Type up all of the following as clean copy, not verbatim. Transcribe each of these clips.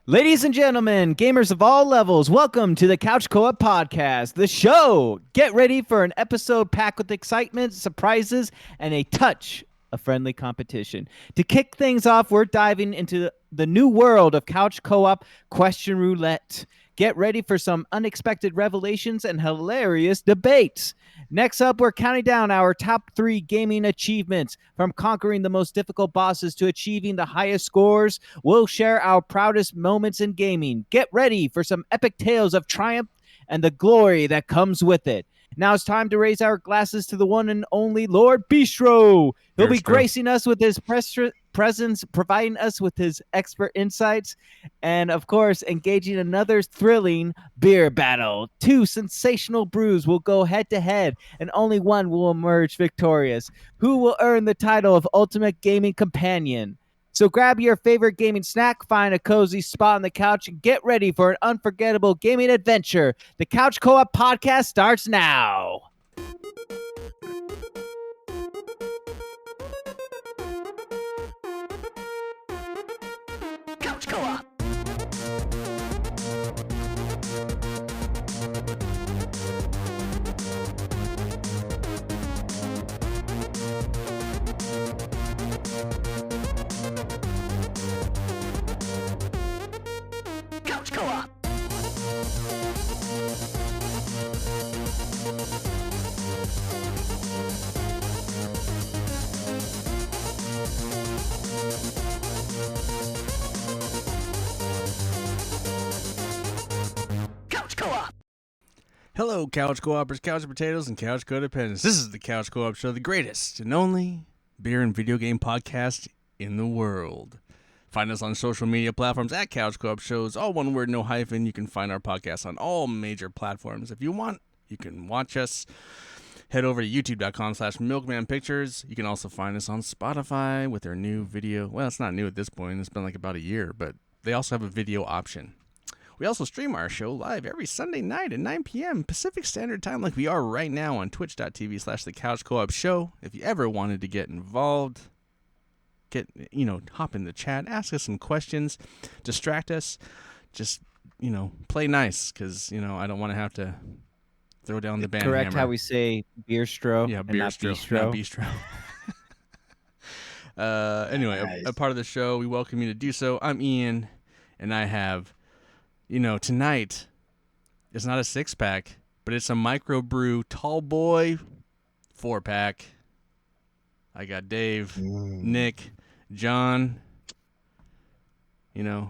Ladies and gentlemen, gamers of all levels, welcome to the Couch Co-op Podcast, the show. Get ready for an episode packed with excitement, surprises, and a touch of friendly competition. To kick things off, we're diving into the new world of Couch Co-op Question Roulette. Get ready for some unexpected revelations and hilarious debates. Next up, we're counting down our top 3 gaming achievements. From conquering the most difficult bosses to achieving the highest scores, we'll share our proudest moments in gaming. Get ready for some epic tales of triumph and the glory that comes with it. Now it's time to raise our glasses to the one and only Lord Beerstro. He'll be gracing us with his presence, providing us with his expert insights, and of course, engaging another thrilling beer battle. 2 sensational brews will go head to head, and only one will emerge victorious. Who will earn the title of Ultimate Gaming Companion? So grab your favorite gaming snack, find a cozy spot on the couch, and get ready for an unforgettable gaming adventure. The Couch Co-op Podcast starts now. Couch Co-op. Couch Co-op. Couch Co-op. Hello, Couch Co-opers, Couch Potatoes, and Couch Codependents. This is the Couch Co-op Show, the greatest and only beer and video game podcast in the world. Find us on social media platforms at Couch Co-op Shows, all one word, no hyphen. You can find our podcast on all major platforms. If you want, you can watch us. Head over to youtube.com/milkmanpictures. You can also find us on Spotify with their new video. Well, it's not new at this point. It's been like about a year, but they also have a video option. We also stream our show live every Sunday night at 9 p.m. Pacific Standard Time, like we are right now on twitch.tv/The Couch Co-op Show. If you ever wanted to get involved, hop in the chat, ask us some questions, distract us, just, play nice, because, I don't want to have to throw down the band Correct hammer. how we say Beerstro. Yeah, and not Beerstro. Bistro. Anyway, Nice. a part of the show, we welcome you to do so. I'm Ian, and I have, tonight, it's not a 6-pack, but it's a microbrew tall boy 4-pack. I got Dave, Nick, John,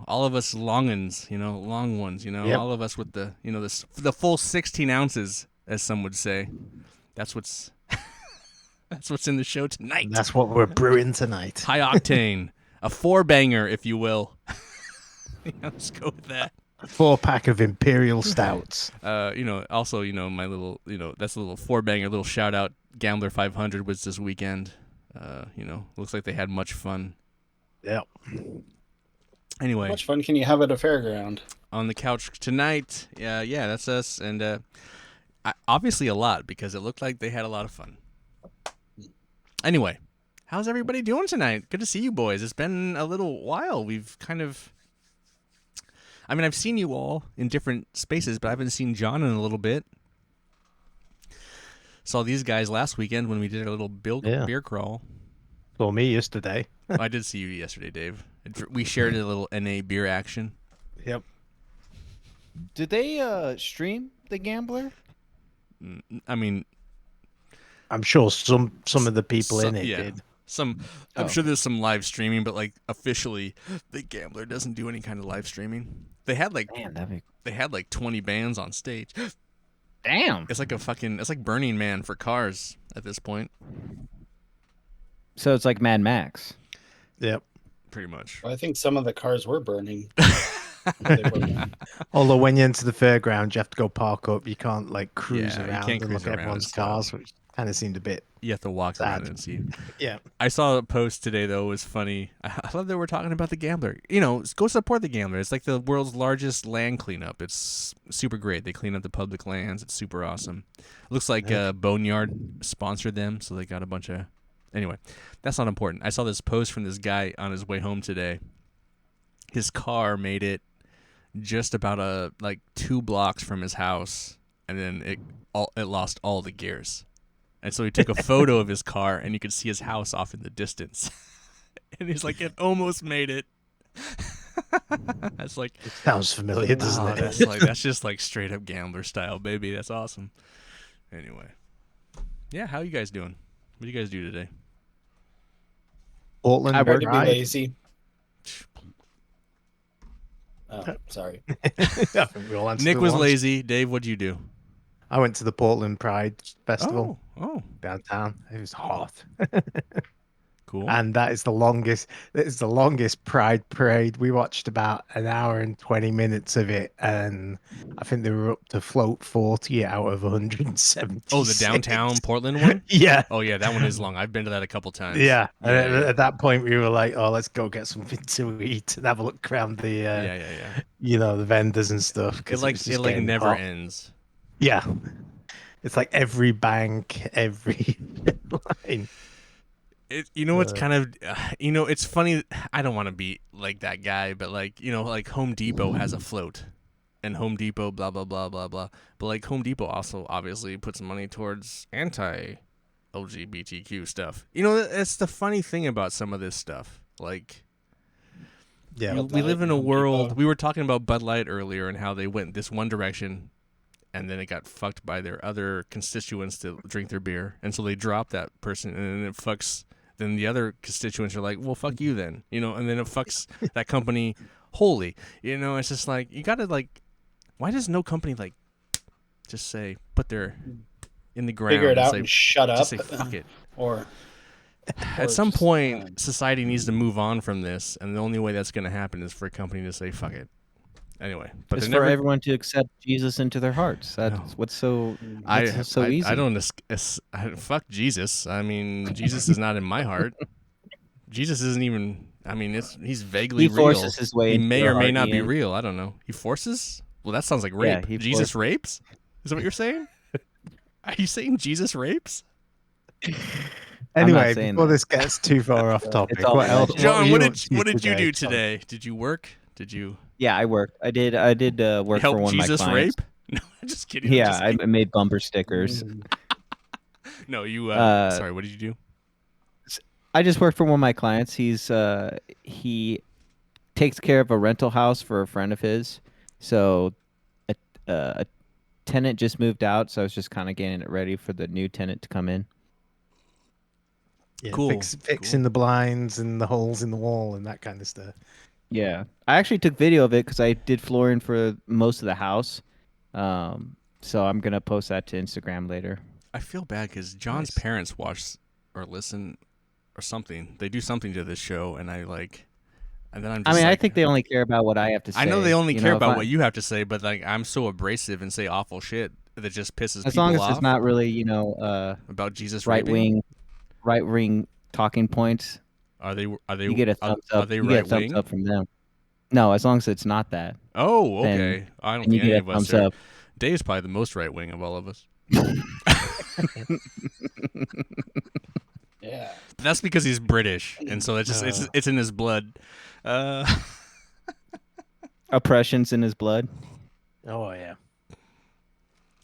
all of us longins, long ones, Yep. all of us with the, the full 16 ounces, as some would say. That's what's that's what's in the show tonight. That's what we're brewing tonight. High octane, a 4-banger, if you will. Let's go with that. 4-pack of Imperial Stouts. Also, my little, that's a little 4-banger, little shout out. Gambler 500 was this weekend. Looks like they had much fun. Yep. Anyway, How much fun can you have at a fairground? on the couch tonight, yeah, that's us, and obviously a lot, because it looked like they had a lot of fun. Anyway, how's everybody doing tonight? Good to see you boys. It's been a little while. We've kind of, I've seen you all in different spaces, but I haven't seen John in a little bit. Saw these guys last weekend when we did our little beer crawl. Saw me yesterday. I did see you yesterday, Dave. We shared a little NA beer action. Yep. Did they stream The Gambler? I'm sure some of the people in it did. I'm sure there's some live streaming, but like officially, The Gambler doesn't do any kind of live streaming. They had like 20 bands on stage. Damn. It's like Burning Man for cars at this point. So it's like Mad Max. Yep. Pretty much. I think some of the cars were burning. Although when you enter the fairground, you have to go park up. You can't like cruise Yeah, you around can't and cruise look at around, everyone's so- cars, which kind of seemed a bit You have to walk sad. around and see. Yeah. I saw a post today, though. It was funny. I love that we're talking about The Gambler. Go support The Gambler. It's like the world's largest land cleanup. It's super great. They clean up the public lands. It's super awesome. Looks like Boneyard sponsored them, so they got a bunch of... Anyway, that's not important. I saw this post from this guy on his way home today. His car made it just about like 2 blocks from his house, and then it lost all the gears. And so he took a photo of his car, and you could see his house off in the distance. And he's like, it almost made it. That's like, It sounds familiar, doesn't it? that's just like straight up gambler style, baby. That's awesome. Anyway, yeah, how you guys doing? What do you guys do today? Portland. I Try work to be Pride. lazy. Oh, sorry. I think we all answered Nick at was once. lazy. Dave, what'd you do? I went to the Portland Pride Festival Oh, downtown. It was hot. cool. And that is the longest. It's the longest Pride parade. We watched about an hour and 20 minutes of it, and I think they were up to float 40 out of 170. Oh, the downtown Portland one? Yeah, Oh, yeah, that one is long. I've been to that a couple times. yeah. Yeah, And yeah. at that point, we were like, "Oh, let's go get something to eat and have a look around the, Yeah. the vendors and stuff." It Because like was it just like getting never hot. ends. Yeah, it's like every bank, every line. You know what's kind of it's funny. I don't want to be like that guy, but like like Home Depot has a float, and Home Depot blah blah blah blah blah. But like Home Depot also obviously puts money towards anti-LGBTQ stuff. That's the funny thing about some of this stuff. Like Yeah, we live in a Home world. Depot. We were talking about Bud Light earlier and how they went this one direction, and then it got fucked by their other constituents to drink their beer, and so they dropped that person, and then it fucks. Then the other constituents are like, well, fuck you then, and then it fucks that company wholly. It's just like, you gotta like, why does no company like just say, put their in the ground Figure it and out say, and shut up. just say fuck it. Or At some just, point, society needs to move on from this, and the only way that's gonna happen is for a company to say fuck it. Anyway, but It's they're for never. everyone to accept Jesus into their hearts. That's No. what's so I easy. don't fuck Jesus. I mean, Jesus is not in my heart. Jesus isn't even. I mean, he's vaguely He real. forces his way He into may your or may heart, not be Ian. real. I don't know. He forces. Well, that sounds like Yeah, rape. he Jesus rapes. Is that what you're saying? Are you saying Jesus rapes? Anyway, saying before that. this gets too far off topic, It's all what else? alleged. John, were what you up did to what did you do Tom? today? Did you work? Did you Yeah, I worked. I did work help for one Jesus of my clients. rape? No, I'm just kidding. Yeah, I'm just kidding. I made bumper stickers. No, you. Uh, Sorry, what did you do? I just worked for one of my clients. He takes care of a rental house for a friend of his. So a tenant just moved out, so I was just kind of getting it ready for the new tenant to come in. Yeah, Cool, fixing cool. the blinds and the holes in the wall and that kind of stuff. Yeah, I actually took video of it because I did flooring for most of the house. So I'm gonna post that to Instagram later. I feel bad because John's Nice. parents watch or listen or something. They do something to this show, and I like. And then I'm just I mean, I like, think they only care about what I have to say. I know they only You care know, about what you have to say, but like I'm so abrasive and say awful shit that just pisses as people long as off it's not really, about Jesus right raping. wing talking points. Are they You get a thumbs are up. they You get right a thumbs wing? up from them. No, as long as it's not that, Oh, then okay. I don't then you think any get of a us thumbs are. up. Dave's probably the most right wing of all of us. yeah. But that's because he's British, and so it's in his blood. Oppression's in his blood. Oh yeah,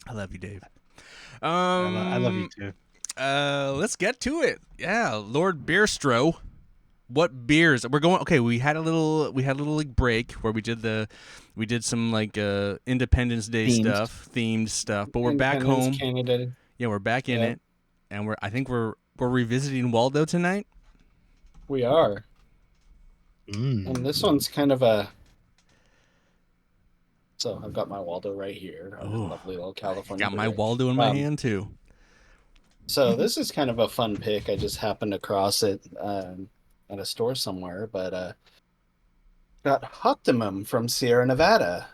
I love you, Dave. I love you too. Let's get to it. Yeah, Lord Beerstro. What beers we're going? Okay, we had a little like break where we did some like Independence Day themed stuff, but we're back home. Canada. Yeah, we're back in Yep. it, and I think we're revisiting Waldo tonight. We are. And this one's kind of a. So I've got my Waldo right here. Oh, Lovely little California. Got my beer. Waldo in my hand too. So this is kind of a fun pick. I just happened across it at a store somewhere, but got Optimum from Sierra Nevada,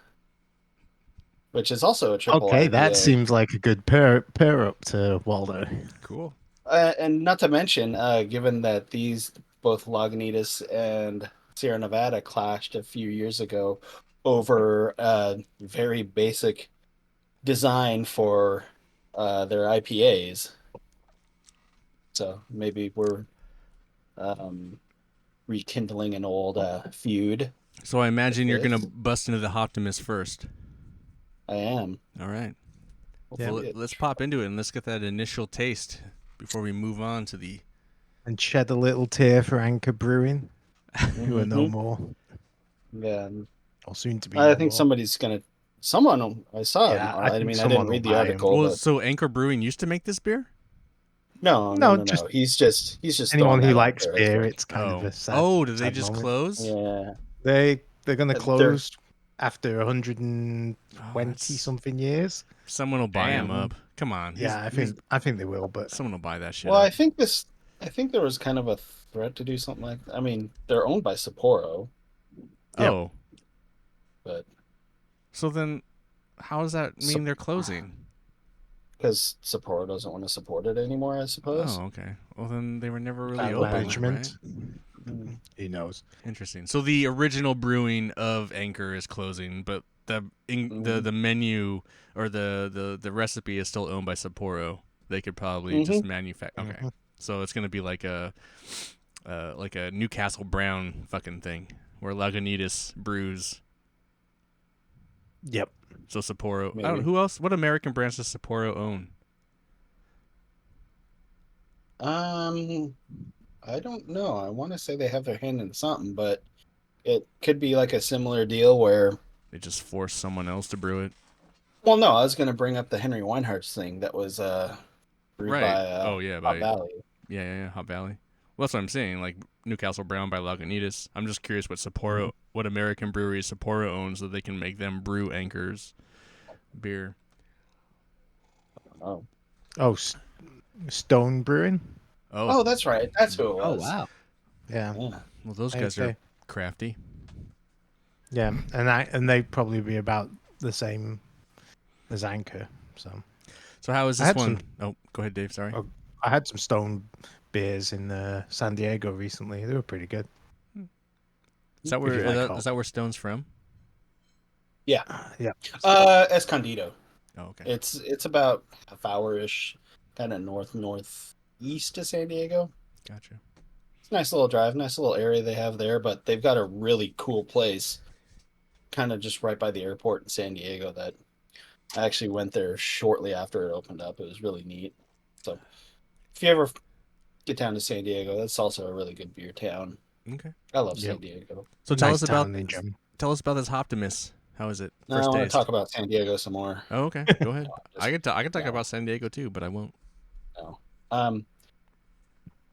which is also a triple Okay, IPA. that seems like a good pair up to Waldo. Cool. And not to mention, given that these both Lagunitas and Sierra Nevada clashed a few years ago over a very basic design for their IPAs. So maybe we're rekindling an old feud. So I imagine you're Yes. gonna bust into the Optimus first. I am. All right. Yeah. Well, let's pop into it and let's get that initial taste before we move on to the. And shed a little tear for Anchor Brewing, who are no Mhm. more, Yeah, or soon to be I no think more. somebody's gonna. Someone I saw. Yeah, I think I someone didn't will read the buy 'em. article, Well, but so Anchor Brewing used to make this beer. No, just He's just anyone throwing who that out likes there as beer. well. It's kind of a sad, Oh, did they sad just moment. close? Yeah, They're going to They're- close after Oh, 120 that's- something years. Someone will buy him Damn. up. Come on. Yeah, I think they will, but Someone will buy that shit well, up. I think there was kind of a threat to do something like. I mean, they're owned by Sapporo, Yep. Oh, but so then how does that mean they're closing? because Sapporo doesn't want to support it anymore, I suppose. Oh, okay. Well, then they were never really Kind of open, management. right? Who knows? Interesting. So the original brewing of Anchor is closing, but the menu or the recipe is still owned by Sapporo. They could probably just manufacture. Okay, Mhm. so it's gonna be like a Newcastle Brown fucking thing where Lagunitas brews. Yep. So Sapporo. I don't Maybe. know who else. What American brands does Sapporo own? I don't know. I want to say they have their hand in something, but it could be like a similar deal where. They just force someone else to brew it. Well, no, I was going to bring up the Henry Weinhardt's thing that was brewed Right. by Oh yeah, Hot by Valley. yeah, Hot Valley. Well, that's what I'm saying. Like Newcastle Brown by Lagunitas. I'm just curious what Sapporo, what American breweries Sapporo owns, so they can make them brew Anchor's beer. Oh, Oh, Stone Brewing. Oh, that's right. That's who it Oh was. wow. Yeah. Yeah. well, those I'd guys are say. crafty. Yeah, and they'd probably be about the same as Anchor. So So how is I this had one? some- Oh, go ahead, Dave. Sorry. Oh, I had some Stone beers in San Diego recently. They were pretty good. Is that if where you like is hop. that where Stone's from? Yeah. Escondido. Oh, okay. It's about half hour ish, kind of northeast of San Diego. Gotcha. It's a nice little drive, nice little area they have there, but they've got a really cool place, kind of just right by the airport in San Diego. That I actually went there shortly after it opened up. It was really neat. So if you ever get down to San Diego, that's also a really good beer town. Okay. I love Yep. San Diego. So Nice town in Germany. tell us about this Optimus. How is it? Now I First want to taste. talk about San Diego some more. Oh, okay. Go ahead. Just- I can talk no. about San Diego too, but I won't. No.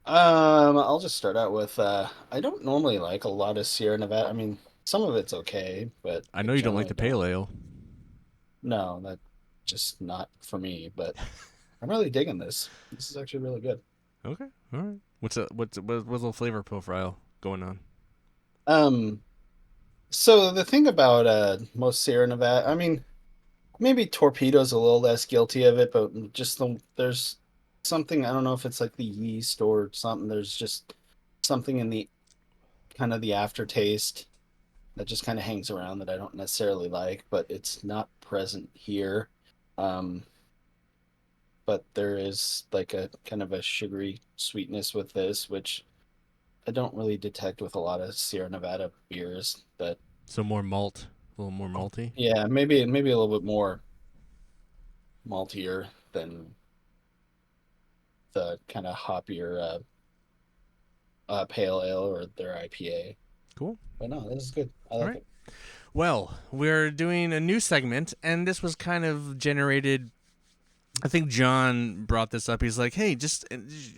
I'll just start out with I don't normally like a lot of Sierra Nevada. I mean, some of it's okay, but I know you don't like the generally pale ale. No, that's just not for me. But I'm really digging this. This is actually really good. Okay. All right. What's the flavor profile going on? So the thing about most Sierra Nevada, I mean, maybe Torpedo's a little less guilty of it, but there's something, I don't know if it's like the yeast or something. There's just something in the kind of the aftertaste that just kind of hangs around that I don't necessarily like, but it's not present here. But there is like a kind of a sugary sweetness with this, which I don't really detect with a lot of Sierra Nevada beers. That So more malt, a little more malty. yeah, maybe a little bit more maltier than the kind of hoppier pale ale or their IPA. Cool. But no, this is good. I like All right. it. Well, we're doing a new segment, and this was kind of generated. I think John brought this up. He's like, "Hey,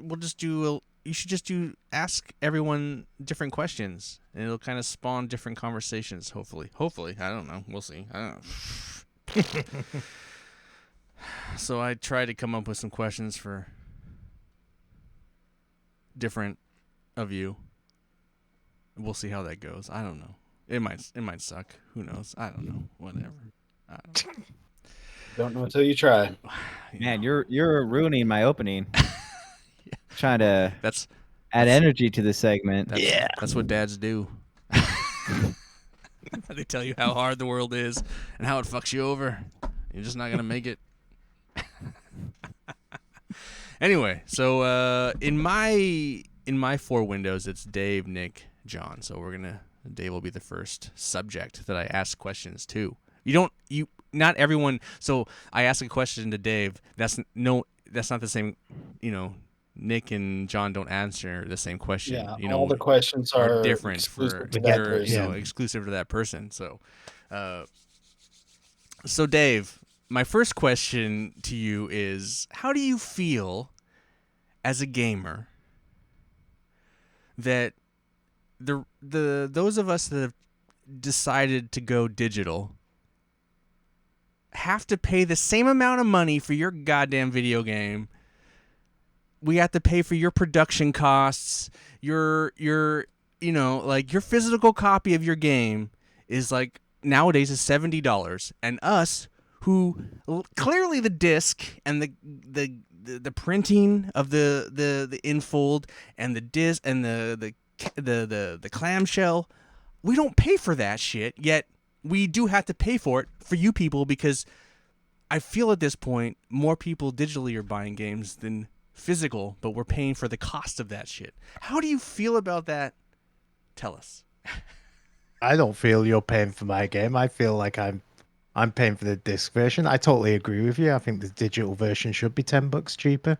we'll just do. You should just ask everyone different questions, and it'll kind of spawn different conversations. Hopefully, I don't know. We'll see. I don't know." So I tried to come up with some questions for different of you. We'll see how that goes. I don't know. It might suck. Who knows? I don't know. Whatever. I don't know. Don't know until you try. Man, you're ruining my opening. Trying to That's add energy to the segment. that's what dads do. They tell you how hard the world is and how it fucks you over. You're just not gonna make it. Anyway, so in my four windows, it's Dave, Nick, John. So Dave will be the first subject that I ask questions to. Not everyone. So I ask a question to Dave. That's not the same. Nick and John don't answer the same question. Yeah, all the questions are different exclusive for to that they're person. exclusive to that person. So Dave, my first question to you is: how do you feel as a gamer that those of us that have decided to go digital have to pay the same amount of money for your goddamn video game? We have to pay for your production costs, your like your physical copy of your game is like nowadays is $70, and us who clearly the disc and the printing of the infold and the disc and the clamshell, we don't pay for that shit, yet we do have to pay for it for you people, because I feel at this point more people digitally are buying games than physical, but we're paying for the cost of that shit. How do you feel about that? Tell us. I don't feel you're paying for my game. I feel like I'm paying for the disc version. I totally agree with you. I think the digital version should be $10 cheaper.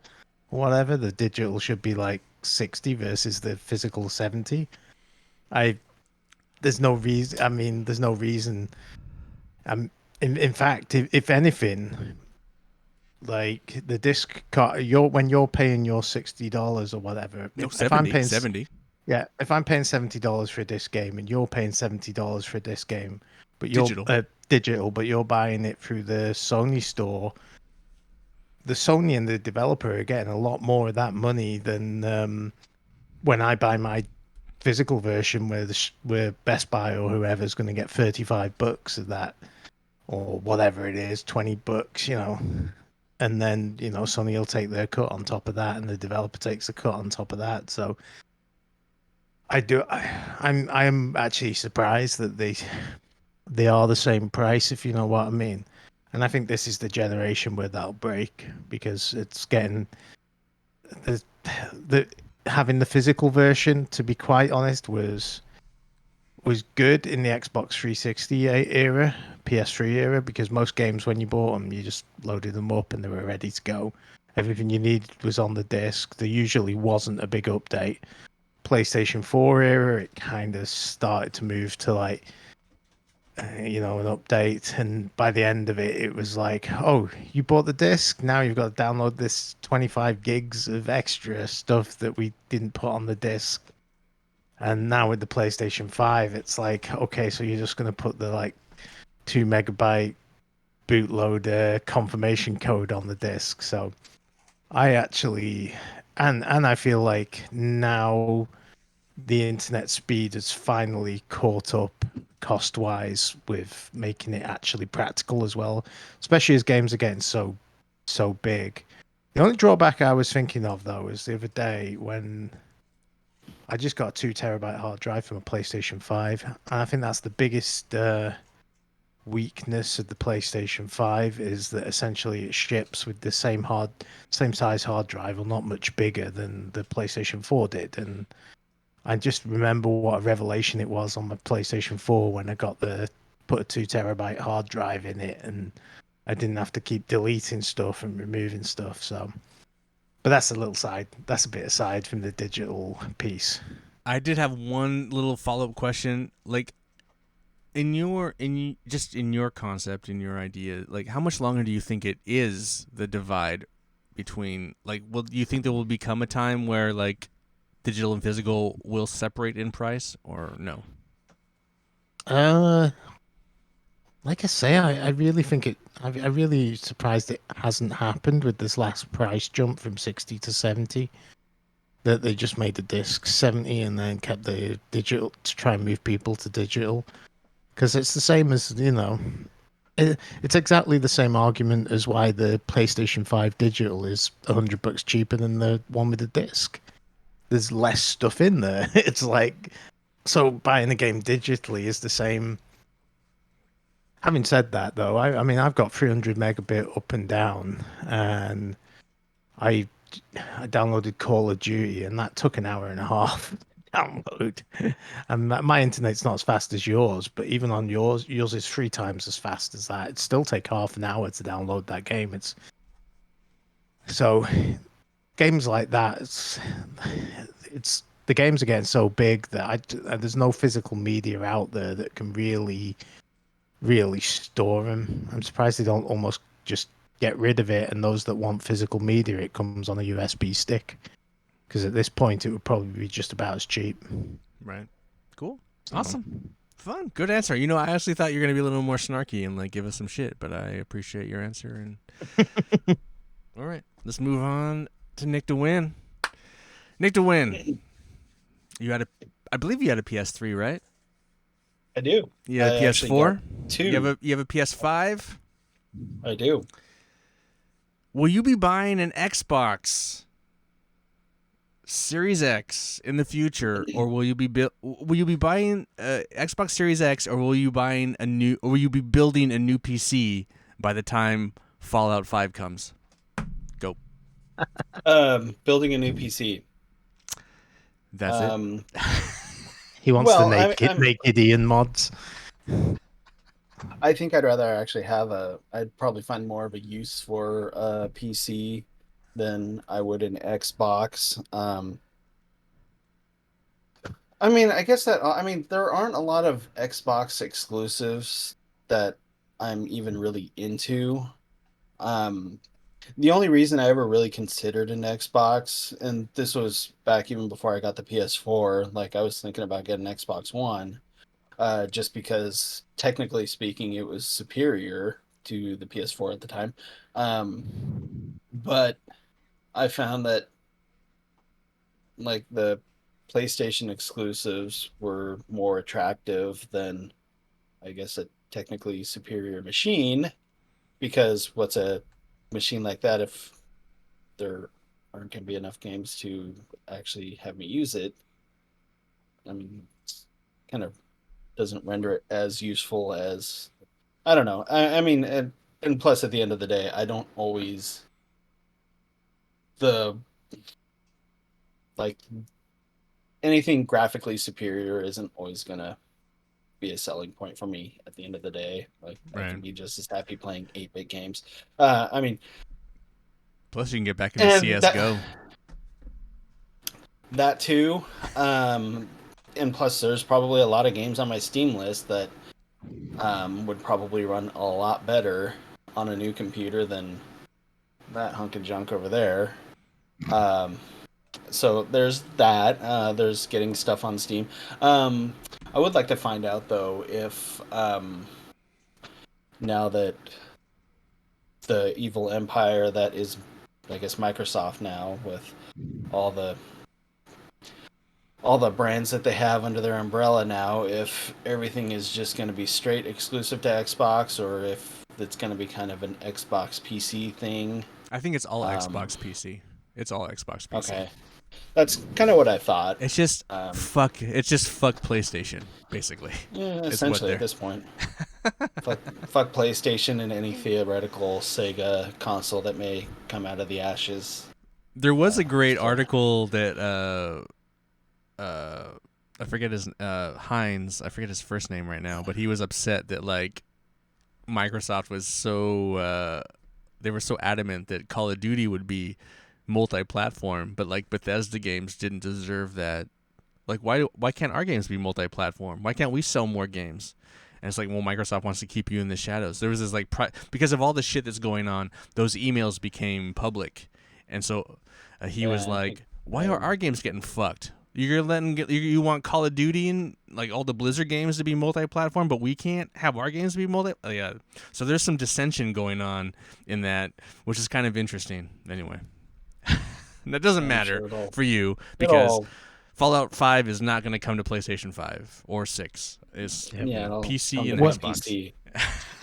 Whatever. The digital should be like 60 versus the physical 70. There's no reason. I mean, there's no reason. In fact, if anything, like the disc card, when you're paying your $60 or whatever. No, if I'm paying 70. Yeah, if I'm paying $70 for this game and you're paying $70 for this game, but you're digital, but you're buying it through the Sony store, the Sony and the developer are getting a lot more of that money than when I buy my physical version, where Best Buy or whoever's going to get $35 of that, or whatever it is, $20, and then Sony will take their cut on top of that, and the developer takes a cut on top of that. So I'm actually surprised that they are the same price, if you know what I mean. And I think this is the generation where that'll break, because it's getting the having the physical version, to be quite honest, was good in the Xbox 360 era, PS3 era, because most games when you bought them, you just loaded them up and they were ready to go. Everything you needed was on the disc. There usually wasn't a big update. PlayStation 4 era, it kind of started to move to like an update, and by the end of it, it was like, oh, you bought the disc, now you've got to download this 25 gigs of extra stuff that we didn't put on the disc. And now with the PlayStation 5, it's like, okay, so you're just going to put the like 2 megabyte bootloader confirmation code on the disc. So I actually, and I feel like now the internet speed has finally caught up cost-wise with making it actually practical as well, especially as games are getting so big. The only drawback I was thinking of, though, is the other day when I just got a 2 terabyte hard drive from a PlayStation 5, and I think that's the biggest weakness of the PlayStation 5, is that essentially it ships with the same size hard drive, or not much bigger than the PlayStation 4 did. And I just remember what a revelation it was on my PlayStation 4 when I put a 2 terabyte hard drive in it, and I didn't have to keep deleting stuff and removing stuff. So, but that's a bit aside from the digital piece. I did have one little follow-up question. Like, in your concept, in your idea, like, how much longer do you think it is, the divide between, like, do you think there will become a time where, like, digital and physical will separate in price, or no? Like I say, I really think I'm really surprised it hasn't happened with this last price jump from 60 to 70. That they just made the disc 70 and then kept the digital to try and move people to digital. Because it's the same as, it's exactly the same argument as why the PlayStation 5 digital is $100 cheaper than the one with the disc. There's less stuff in there. It's like, so buying a game digitally is the same. Having said that, though, I mean, I've got 300 megabit up and down, and I downloaded Call of Duty, and that took an hour and a half. download. And my internet's not as fast as yours, but even on yours is 3 times as fast as that. It still take half an hour to download that game. So games like that, it's the games are getting so big that there's no physical media out there that can really store them. I'm surprised they don't almost just get rid of it, and those that want physical media, it comes on a USB stick, because at this point it would probably be just about as cheap. Right. Cool. So, Awesome. Fun. Good answer. You know, I actually thought you were going to be a little more snarky and like give us some shit, but I appreciate your answer. And all right, let's move on to Nick to win. Nick to win. I believe you had a PS3, right? I do. You had a I actually PS4. got 2. You have a PS5. I do. Will you be buying an Xbox Series X in the future, or will you be buying Xbox Series X, or will you be building a new PC by the time Fallout 5 comes? Go. Building a new PC. That's it. he wants Well, the naked Ian mods. I think I'd rather actually I'd probably find more of a use for a PC than I would an Xbox. There aren't a lot of Xbox exclusives that I'm even really into. The only reason I ever really considered an Xbox, and this was back even before I got the PS4, like I was thinking about getting an Xbox One, just because technically speaking, it was superior to the PS4 at the time. But I found that like the PlayStation exclusives were more attractive than, I guess, a technically superior machine, because what's a machine like that if there aren't going to be enough games to actually have me use it? I mean, it's kind of doesn't render it as useful as, I don't know. And plus, at the end of the day, I don't always the like anything graphically superior isn't always gonna be a selling point for me. At the end of the day, like I can Right. be just as happy playing 8-bit games. I mean, Plus, you can get back into and CS:GO. that too. And plus, there's probably a lot of games on my Steam list that would probably run a lot better on a new computer than that hunk of junk over there. So there's that. There's getting stuff on Steam. I would like to find out though if now that the evil empire that is, I guess, Microsoft now, with all the brands that they have under their umbrella now, if everything is just going to be straight exclusive to Xbox, or if it's going to be kind of an Xbox PC thing. I think it's all Xbox PC. It's all Xbox PC. Okay, that's kind of what I thought. It's just fuck PlayStation, basically. Yeah, It's essentially what at this point. fuck PlayStation and any theoretical Sega console that may come out of the ashes. There was a great article that I forget his Hines. I forget his first name right now, but he was upset that like Microsoft was so they were so adamant that Call of Duty would be multi-platform, but like Bethesda games didn't deserve that. Like why can't our games be multi-platform? Why can't we sell more games? And it's like, well, Microsoft wants to keep you in the shadows. There was this like because of all the shit that's going on, those emails became public, and so he was like, why are our games getting fucked? You want Call of Duty and like all the Blizzard games to be multi-platform, but we can't have our games be yeah. So there's some dissension going on in that, which is kind of interesting. Anyway, that doesn't matter for you because Fallout 5 is not going to come to PlayStation 5 or 6. It's PC and Xbox. PC.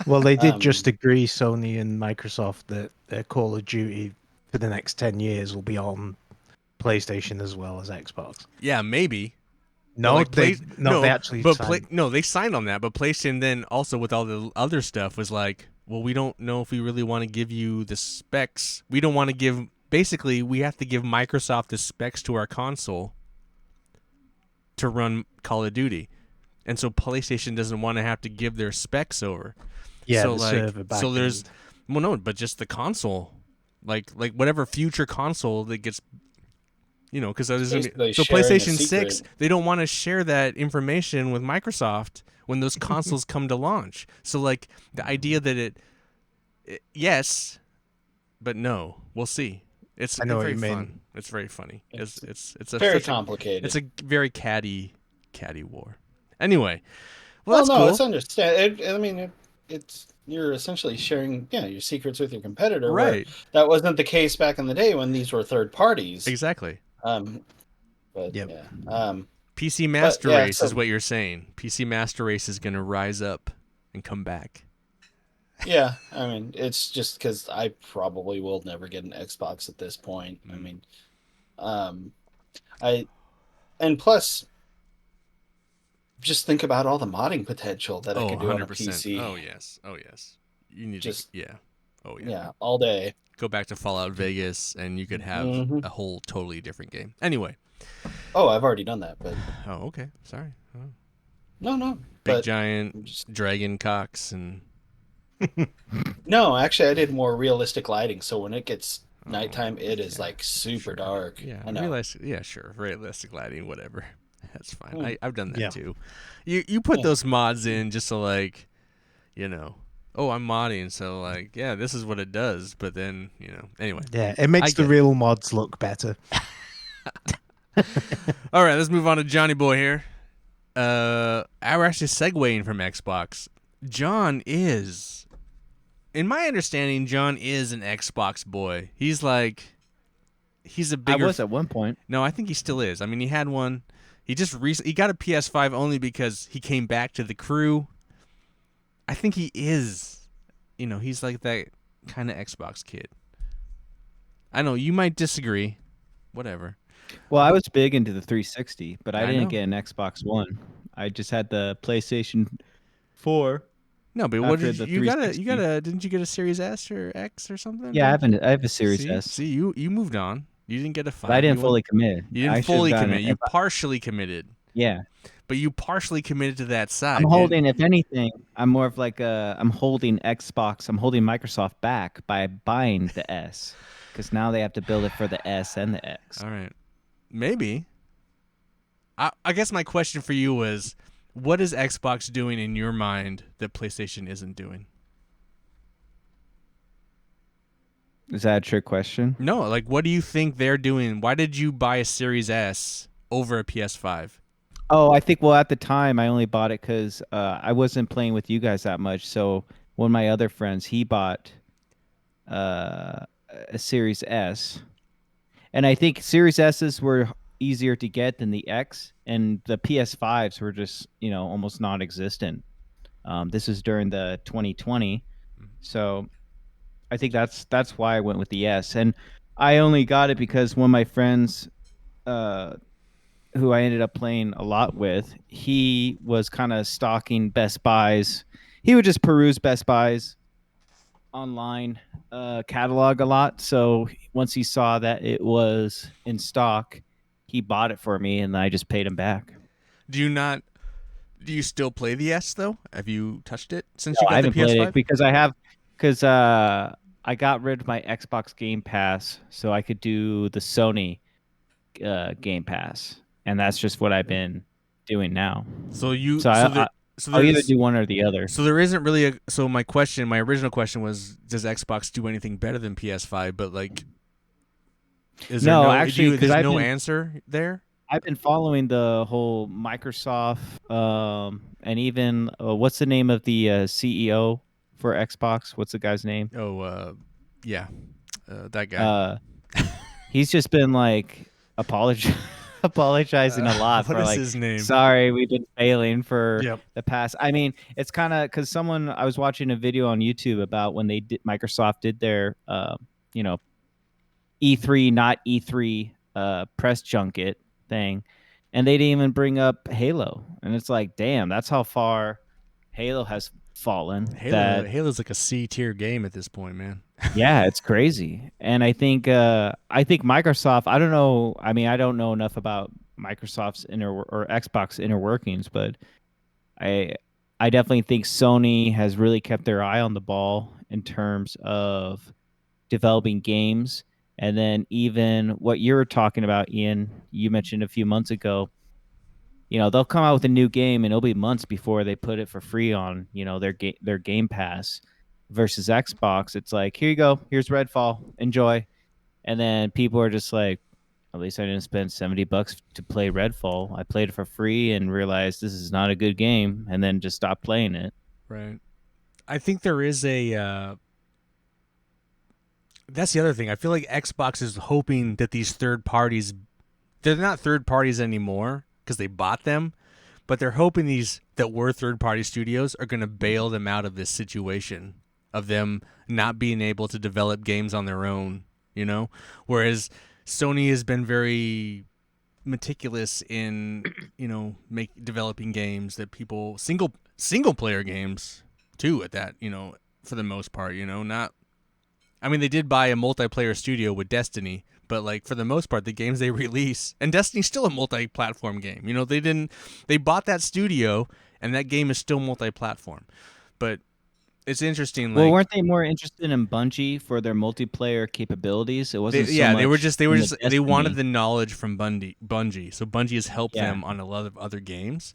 Well, they did just agree, Sony and Microsoft, that their Call of Duty for the next 10 years will be on PlayStation as well as Xbox. Yeah, maybe. No, like they actually signed. they signed on that, but PlayStation then also with all the other stuff was like, well, we don't know if we really want to give you the specs. We don't want to give. Basically, we have to give Microsoft the specs to our console. to run Call of Duty. And so PlayStation doesn't want to have to give their specs over. Yeah, so the like, server back so there's, end. well, no, but just the console, like whatever future console that gets, because there's gonna be, Basically so sharing a PlayStation 6, secret. they don't want to share that information with Microsoft when those consoles come to launch. So like the idea that it yes, but no, we'll see. It's I know what very you mean. fun. It's very funny. It's Very such complicated. it's a very catty war. Anyway, well, Well, that's no, cool. it's understand. I mean, it's you're essentially sharing, your secrets with your competitor. Where Right. that wasn't the case back in the day when these were third parties. Exactly. But Yep. yeah. PC Master yeah, Race so- is what you're saying. PC Master Race is going to rise up and come back. Yeah, I mean, it's just because I probably will never get an Xbox at this point. I mean, and plus, just think about all the modding potential that I could do on a 100%. PC. Oh, yes. Oh, yes. You need Just- to, yeah. Oh, yeah. Yeah, all day. Go back to Fallout Vegas and you could have Mhm. a whole totally different game. Anyway. Oh, I've already done that, but Oh, okay. Sorry. Oh. no. Big But giant just- dragon cocks and... no, actually, I did more realistic lighting. So when it gets nighttime, it is yeah, like super sure. dark. Yeah, I know. realistic. Yeah, sure. Realistic lighting, whatever. That's fine. Mm. I've done that Yeah. too. You put Yeah. those mods in just so like, oh, I'm modding, so like, yeah, this is what it does. But then, anyway. Yeah, it makes the get it. real mods look better. All right, let's move on to Johnny Boy here. We're actually segueing from Xbox. John is, in my understanding, John is an Xbox boy. He's a I bigger. was at one point. No, I think he still is. I mean, he had one. He just he got a PS5 only because he came back to the crew. I think he is. He's like that kind of Xbox kid. I know you might disagree. Whatever. Well, I was big into the 360, but I I didn't know. get an Xbox One. I just had the PlayStation 4. No, but what After did the you got? You 360. got a? Didn't you get a Series S or X or something? Yeah, I have a Series See? S. See, you moved on. You didn't get a 5. But I didn't You fully commit. You I didn't should've fully gotten commit. it. You partially committed. Yeah. But you partially committed to that side. I'm dude. holding, if anything, I'm more of like I'm holding Xbox. I'm holding Microsoft back by buying the S, because now they have to build it for the S and the X. All right. Maybe. I guess my question for you was, what is Xbox doing in your mind that PlayStation isn't doing? Is that a trick question? No, like what do you think they're doing? Why did you buy a Series S over a PS5? Oh, I think, well, at the time I only bought it because I wasn't playing with you guys that much. So one of my other friends, he bought a Series S, and I think Series S's were easier to get than the X, and the PS5s were just almost non-existent. This was during the 2020, so I think that's why I went with the S, and I only got it because one of my friends, who I ended up playing a lot with, he was kind of stalking Best Buys. He would just peruse Best Buys online catalog a lot. So once he saw that it was in stock, he bought it for me, and I just paid him back. Do you still play the S though? Have you touched it since No, you I got the haven't played PS5? it because I got rid of my Xbox Game Pass so I could do the Sony Game Pass, and that's just what I've been doing now. So you So I'll either do one or the other. So there isn't really a. So my original question was, does Xbox do anything better than PS5? But like, is there No, no, actually, 'cause there's I've no been- answer there? I've been following the whole Microsoft, and even what's the name of the CEO for Xbox? What's the guy's name? Oh, yeah, that guy. He's just been like apologizing a lot What for is like, his name? sorry, we've been failing for Yep. the past. I mean, it's kind of because I was watching a video on YouTube about when Microsoft did their, E3 not E3 press junket thing, and they didn't even bring up Halo, and it's like, damn, that's how far Halo has fallen. Halo's like a C tier game at this point, man. Yeah, it's crazy. And I think Microsoft, I don't know, I mean, I don't know enough about Microsoft's or Xbox inner workings, but I I definitely think Sony has really kept their eye on the ball in terms of developing games. And then even what you're talking about, Ian, you mentioned a few months ago, they'll come out with a new game and it'll be months before they put it for free on, their Game Pass versus Xbox. It's like, here you go, here's Redfall, enjoy. And then people are just like, at least I didn't spend $70 to play Redfall. I played it for free and realized this is not a good game, and then just stopped playing it. Right. I think there is a. That's the other thing. I feel like Xbox is hoping that these third parties, they're not third parties anymore because they bought them, but they're hoping these that were third party studios are going to bail them out of this situation of them not being able to develop games on their own, whereas Sony has been very meticulous in, developing games that people single player games too at that, for the most part, not I mean, they did buy a multiplayer studio with Destiny, but like for the most part, the games they release, and Destiny's still a multi-platform game. They bought that studio, and that game is still multi-platform. But it's interesting. Well, weren't they more interested in Bungie for their multiplayer capabilities? It wasn't. They were just they wanted the knowledge from Bungie. So Bungie has helped them on a lot of other games.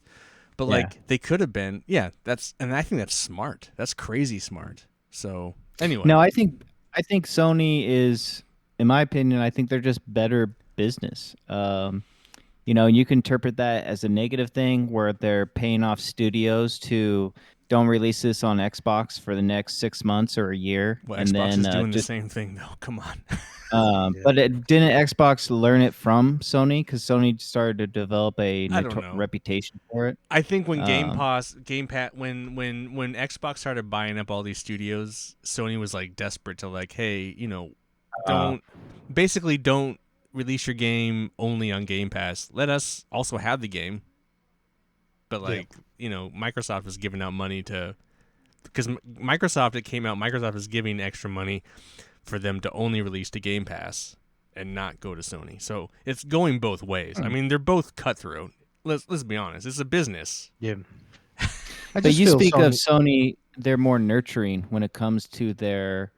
But like they could have been, and I think that's smart. That's crazy smart. So anyway, no, I think Sony is, in my opinion, I think they're just better business. And you can interpret that as a negative thing where they're paying off studios to don't release this on Xbox for the next 6 months or a year. Well, and Xbox then is doing the same thing though. Come on. But didn't Xbox learn it from Sony? Because Sony started to develop a reputation for it. I think when when Xbox started buying up all these studios, Sony was like desperate to like, hey, don't release your game only on Game Pass. Let us also have the game. But Microsoft was giving out money because Microsoft is giving extra money for them to only release to Game Pass and not go to Sony. So it's going both ways. I mean, they're both cutthroat. Let's be honest. It's a business. Yeah. But you speak of Sony, they're more nurturing when it comes to their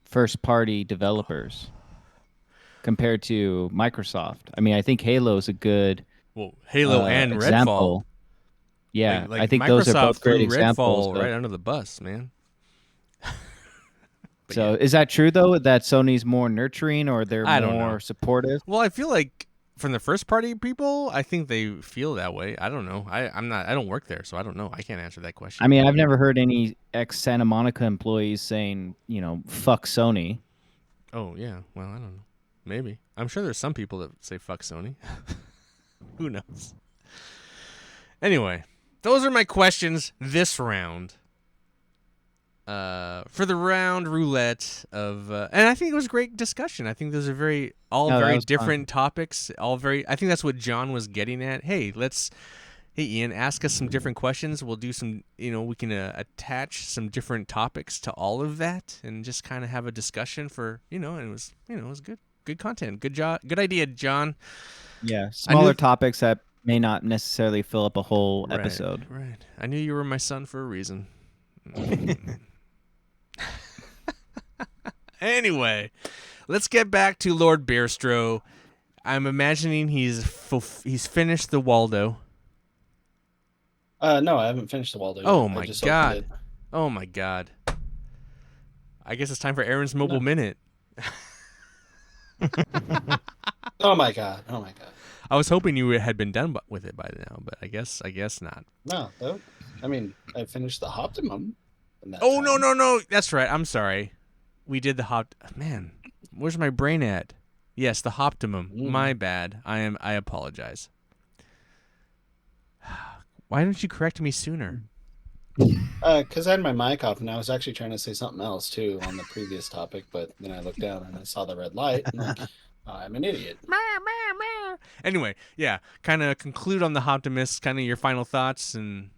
first-party developers compared to Microsoft. I mean, I think Halo is a good Halo and example. Redfall. Yeah, like I think Microsoft those are both great examples. Redfall right under the bus, man. So is that true though? That Sony's more nurturing or they're more supportive? Well, I feel like from the first party people, I think they feel that way. I don't know. I don't work there, so I don't know. I can't answer that question. I mean, I've never heard any ex Santa Monica employees saying, fuck Sony. Oh yeah. Well, I don't know. Maybe. I'm sure there's some people that say fuck Sony. Who knows? Anyway, those are my questions this round. For the round roulette of, and I think it was a great discussion. I think those are very different topics. I think that's what John was getting at. Hey, Ian, ask us some different questions. We'll do some, we can attach some different topics to all of that and just kind of have a discussion for, and it was good content. Good job. Good idea, John. Yeah. Smaller topics that may not necessarily fill up a whole episode. Right. I knew you were my son for a reason. Anyway, let's get back to Lord Beerstro. I'm imagining he's finished the Waldo. No, I haven't finished the Waldo yet. Oh my god. Oh my god. I guess it's time for Aaron's Mobile Minute. Oh my god. I was hoping you had been done with it by now, but I guess not. No, I mean, I finished the Optimum. Oh, no. That's right. I'm sorry. We did the Man, where's my brain at? Yes, the Optimum. My bad. I apologize. Why didn't you correct me sooner? Because I had my mic off, and I was actually trying to say something else, too, on the previous topic, but then I looked down and I saw the red light, and I'm an idiot. Anyway, yeah, kind of conclude on the Optimus, kind of your final thoughts, and...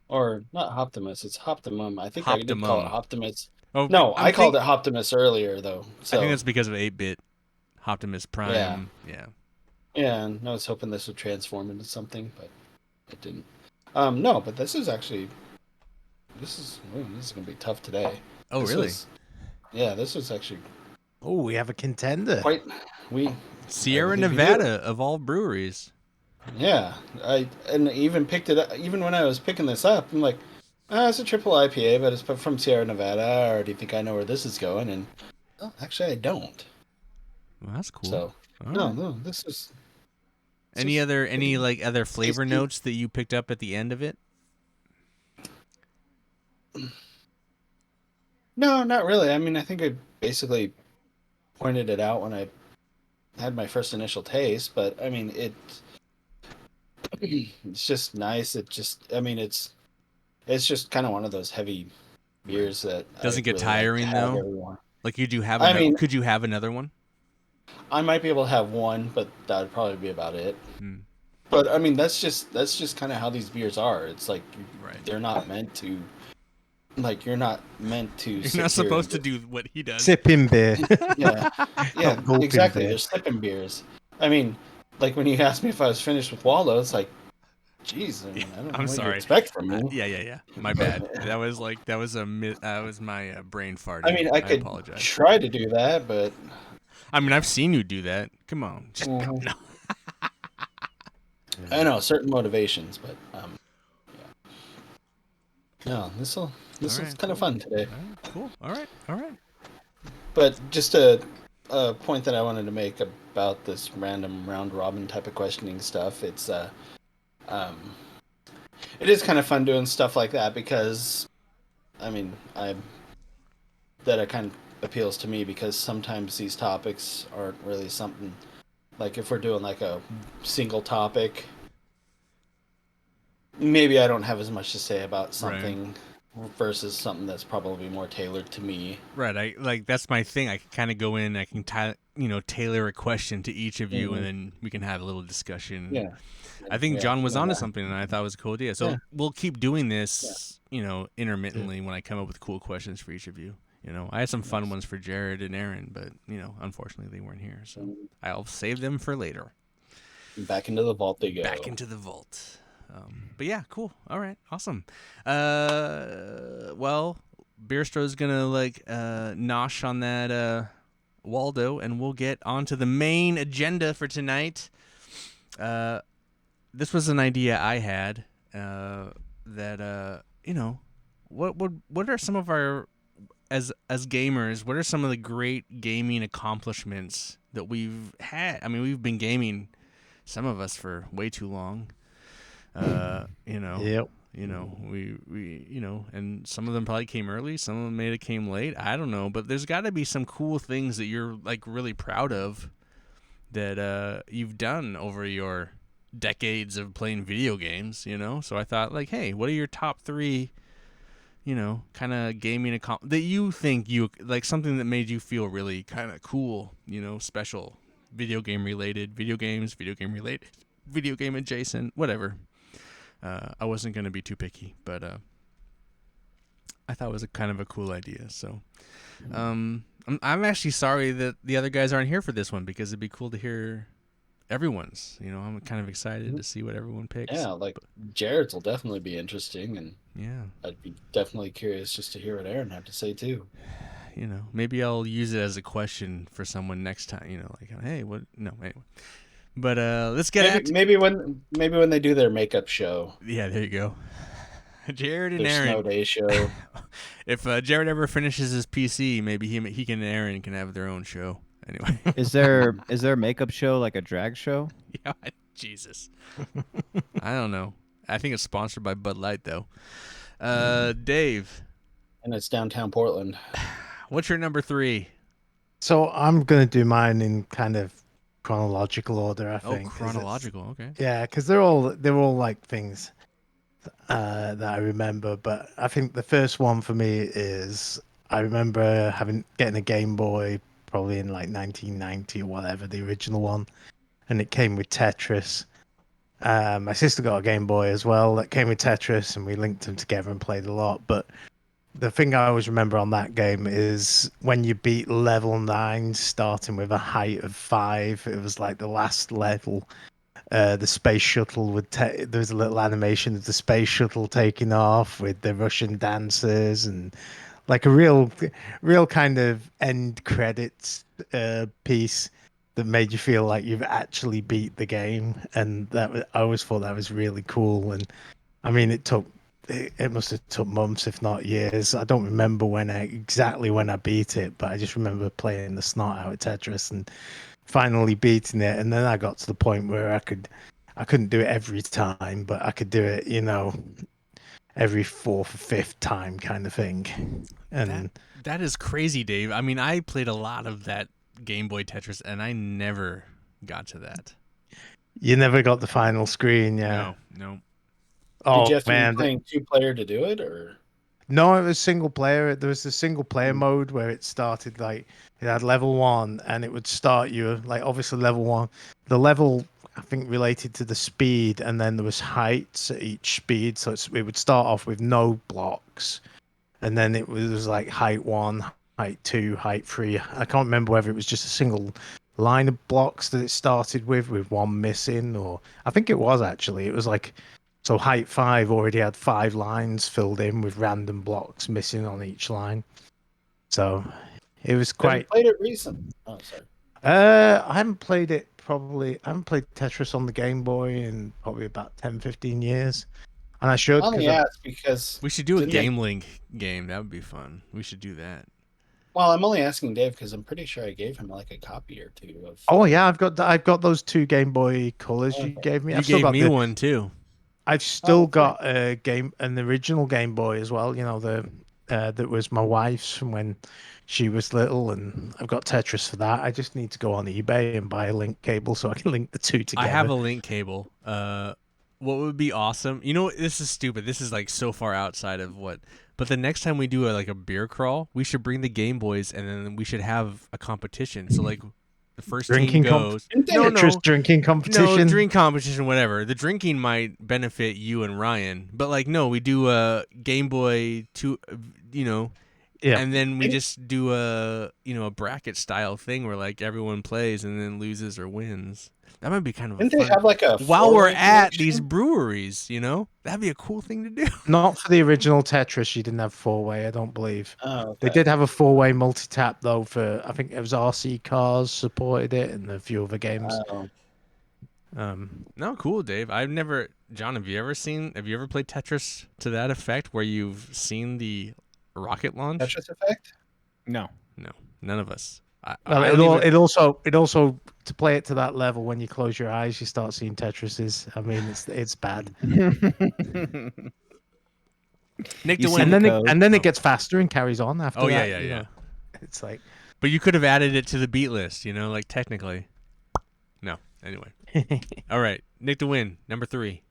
Or not Optimus, it's Optimum. I think I did call it Optimus. Oh, no, I called it Optimus earlier, though. So. I think that's because of 8-bit Optimus Prime. Yeah. Yeah, and I was hoping this would transform into something, but it didn't. No, but this is actually this is gonna be tough today. Oh, This really? was, yeah, this was actually Oh, we have a contender. quite. We, I Sierra believe we do. Nevada of all breweries. Yeah, I even picked it up. Even when I was picking this up, I'm like, it's a triple IPA, but it's from Sierra Nevada. I already think I know where this is going, and actually, I don't. Well, that's cool. So All no, right. no, this is Any like other flavor tasty. notes that you picked up at the end of it? No, not really. I mean, I think I basically pointed it out when I had my first initial taste, but I mean, it's just nice. I mean, it's just kind of one of those heavy beers that Doesn't I get really like to tiring have though. everyone. Like, could you have I mean, could you have another one? I might be able to have one, but that would probably be about it. Hmm. But I mean, that's just kind of how these beers are. It's like Right. they're not meant to. Like you're not meant to. You're sit not here supposed and to do what he does. Sipping beer. Yeah, yeah, Not gulping exactly. beer. They're sipping beers. I mean, like when you asked me if I was finished with Waldo, it's like, geez, I mean, I don't know I'm what you sorry. expect from me. Yeah. My bad. That was like that was my brain farting. I mean, I I could apologize. try to do that, but I mean, I've seen you do that. Come on. Mhm. No. I know certain motivations. But no, this All is right, kind of cool. fun today. All right, cool. All right. But just a point that I wanted to make about this random round robin type of questioning stuff. Um, it is kind of fun doing stuff like that because, I mean, that it kind of appeals to me because sometimes these topics aren't really something like if we're doing like a single topic, maybe I don't have as much to say about something versus something that's probably more tailored to me. Right. I like that's my thing. I can kind of go in. I can tailor a question to each of you, and then we can have a little discussion. Yeah. I think Yeah, John was yeah, onto something, and I thought it was a cool idea. So Yeah. we'll keep doing this, intermittently when I come up with cool questions for each of you. I had some fun ones for Jared and Aaron, but unfortunately they weren't here, so I'll save them for later. Back into the vault they go. Back into the vault. But yeah, cool. All right, awesome. Well, Beerstro's gonna nosh on that Waldo, and we'll get onto the main agenda for tonight. This was an idea I had that what are some of our as gamers, what are some of the great gaming accomplishments that we've had? I mean, we've been gaming, some of us, for way too long. Yep. And some of them probably came early, some of them maybe came late. I don't know, but there's got to be some cool things that you're like really proud of that you've done over your decades of playing video games. So I thought, like, hey, what are your top 3 kind of gaming that you think you like, something that made you feel really kind of cool, special, video game related, video game adjacent, whatever. I wasn't going to be too picky, but I thought it was a kind of a cool idea. So I'm actually sorry that the other guys aren't here for this one, because it'd be cool to hear everyone's. I'm kind of excited to see what everyone picks. Yeah, like Jared's will definitely be interesting, and yeah, I'd be definitely curious just to hear what Aaron had to say too. Maybe I'll use it as a question for someone next time. Like, hey, what? No, anyway. But let's get maybe when they do their makeup show. Yeah, there you go. Jared and Their Aaron. snow day show. If Jared ever finishes his PC, maybe he and Aaron can have their own show. Anyway. Is there a makeup show like a drag show? Yeah, Jesus. I don't know. I think it's sponsored by Bud Light though. Dave. And it's downtown Portland. What's your number 3? So I'm gonna do mine in kind of chronological order, I think. Chronological. Okay. Yeah, because they're all like things that I remember. But I think the first one for me is I remember getting a Game Boy probably in like 1990 or whatever, the original one, and it came with Tetris. My sister got a Game Boy as well that came with Tetris, and we linked them together and played a lot. But the thing I always remember on that game is when you beat level 9, starting with a height of 5. It was like the last level. The space shuttle would take. There was a little animation of the space shuttle taking off with the Russian dancers and like a real kind of end credits piece that made you feel like you've actually beat the game, and I always thought that was really cool. And I mean, it must have took months, if not years. I don't remember exactly when I beat it, but I just remember playing the snot out of Tetris and finally beating it. And then I got to the point where I couldn't do it every time, but I could do it, every fourth or fifth time kind of thing. And That is crazy, Dave. I mean, I played a lot of that Game Boy Tetris, and I never got to that. you never got the final screen, yeah. No. Did you Oh have to man, be playing 2-player to do it, or? no, it was single player. There was a single player Mm. mode where it started like it had level 1, and it would start you like obviously level 1. The level I think related to the speed, and then there was heights at each speed. So it would start off with no blocks, and then it was like height 1, height 2, height 3. I can't remember whether it was just a single line of blocks that it started with one missing, or I think it was actually. It was like so height 5 already had 5 lines filled in with random blocks missing on each line. So it was Have you quite. played it recent? Oh, sorry. I haven't played it probably. I haven't played Tetris on the Game Boy in probably about 10, 15 years, and I I should only because asked because We should do a didn't they- Game Link game. That would be fun. We should do that. Well, I'm only asking Dave because I'm pretty sure I gave him like a copy or two of. Oh yeah, I've got those 2 Game Boy Colors you Okay. gave me. You I've still gave got me one too. I've still okay. got an original Game Boy as well. That was my wife's from when she was little, and I've got Tetris for that. I just need to go on eBay and buy a link cable so I can link the 2 together. I have a link cable. What would be awesome? You know, this is stupid. This is like so far outside of what. But the next time we do like a beer crawl, we should bring the Game Boys, and then we should have a competition. So like, the first Drinking team goes. Tetris drinking competition. No, drink competition, whatever. The drinking might benefit you and Ryan, but like, no, we do a Game Boy Yeah. and then we just do a bracket style thing where like everyone plays and then loses or wins. That might be kind of Didn't a they fun. have like a While we're four-way at connection? these breweries, that'd be a cool thing to do. Not for the original Tetris. You didn't have 4-way, I don't believe. Oh, They okay. did have a 4-way multi-tap though. For I think it was RC Cars supported it, and a few other games. Oh. No, cool, Dave. John, have you ever played Tetris to that effect where you've seen the rocket launch? Tetris Effect? No. No, none of us. Well, I don't it also to play it to that level, when you close your eyes, you start seeing Tetrises. I mean, it's bad. Nick You to see win. the And then code. and then it gets faster and carries on after Oh, that. yeah. you know. It's like But you could have added it to the beat list, like technically. No. Anyway. All right. Nick to win. Number 3.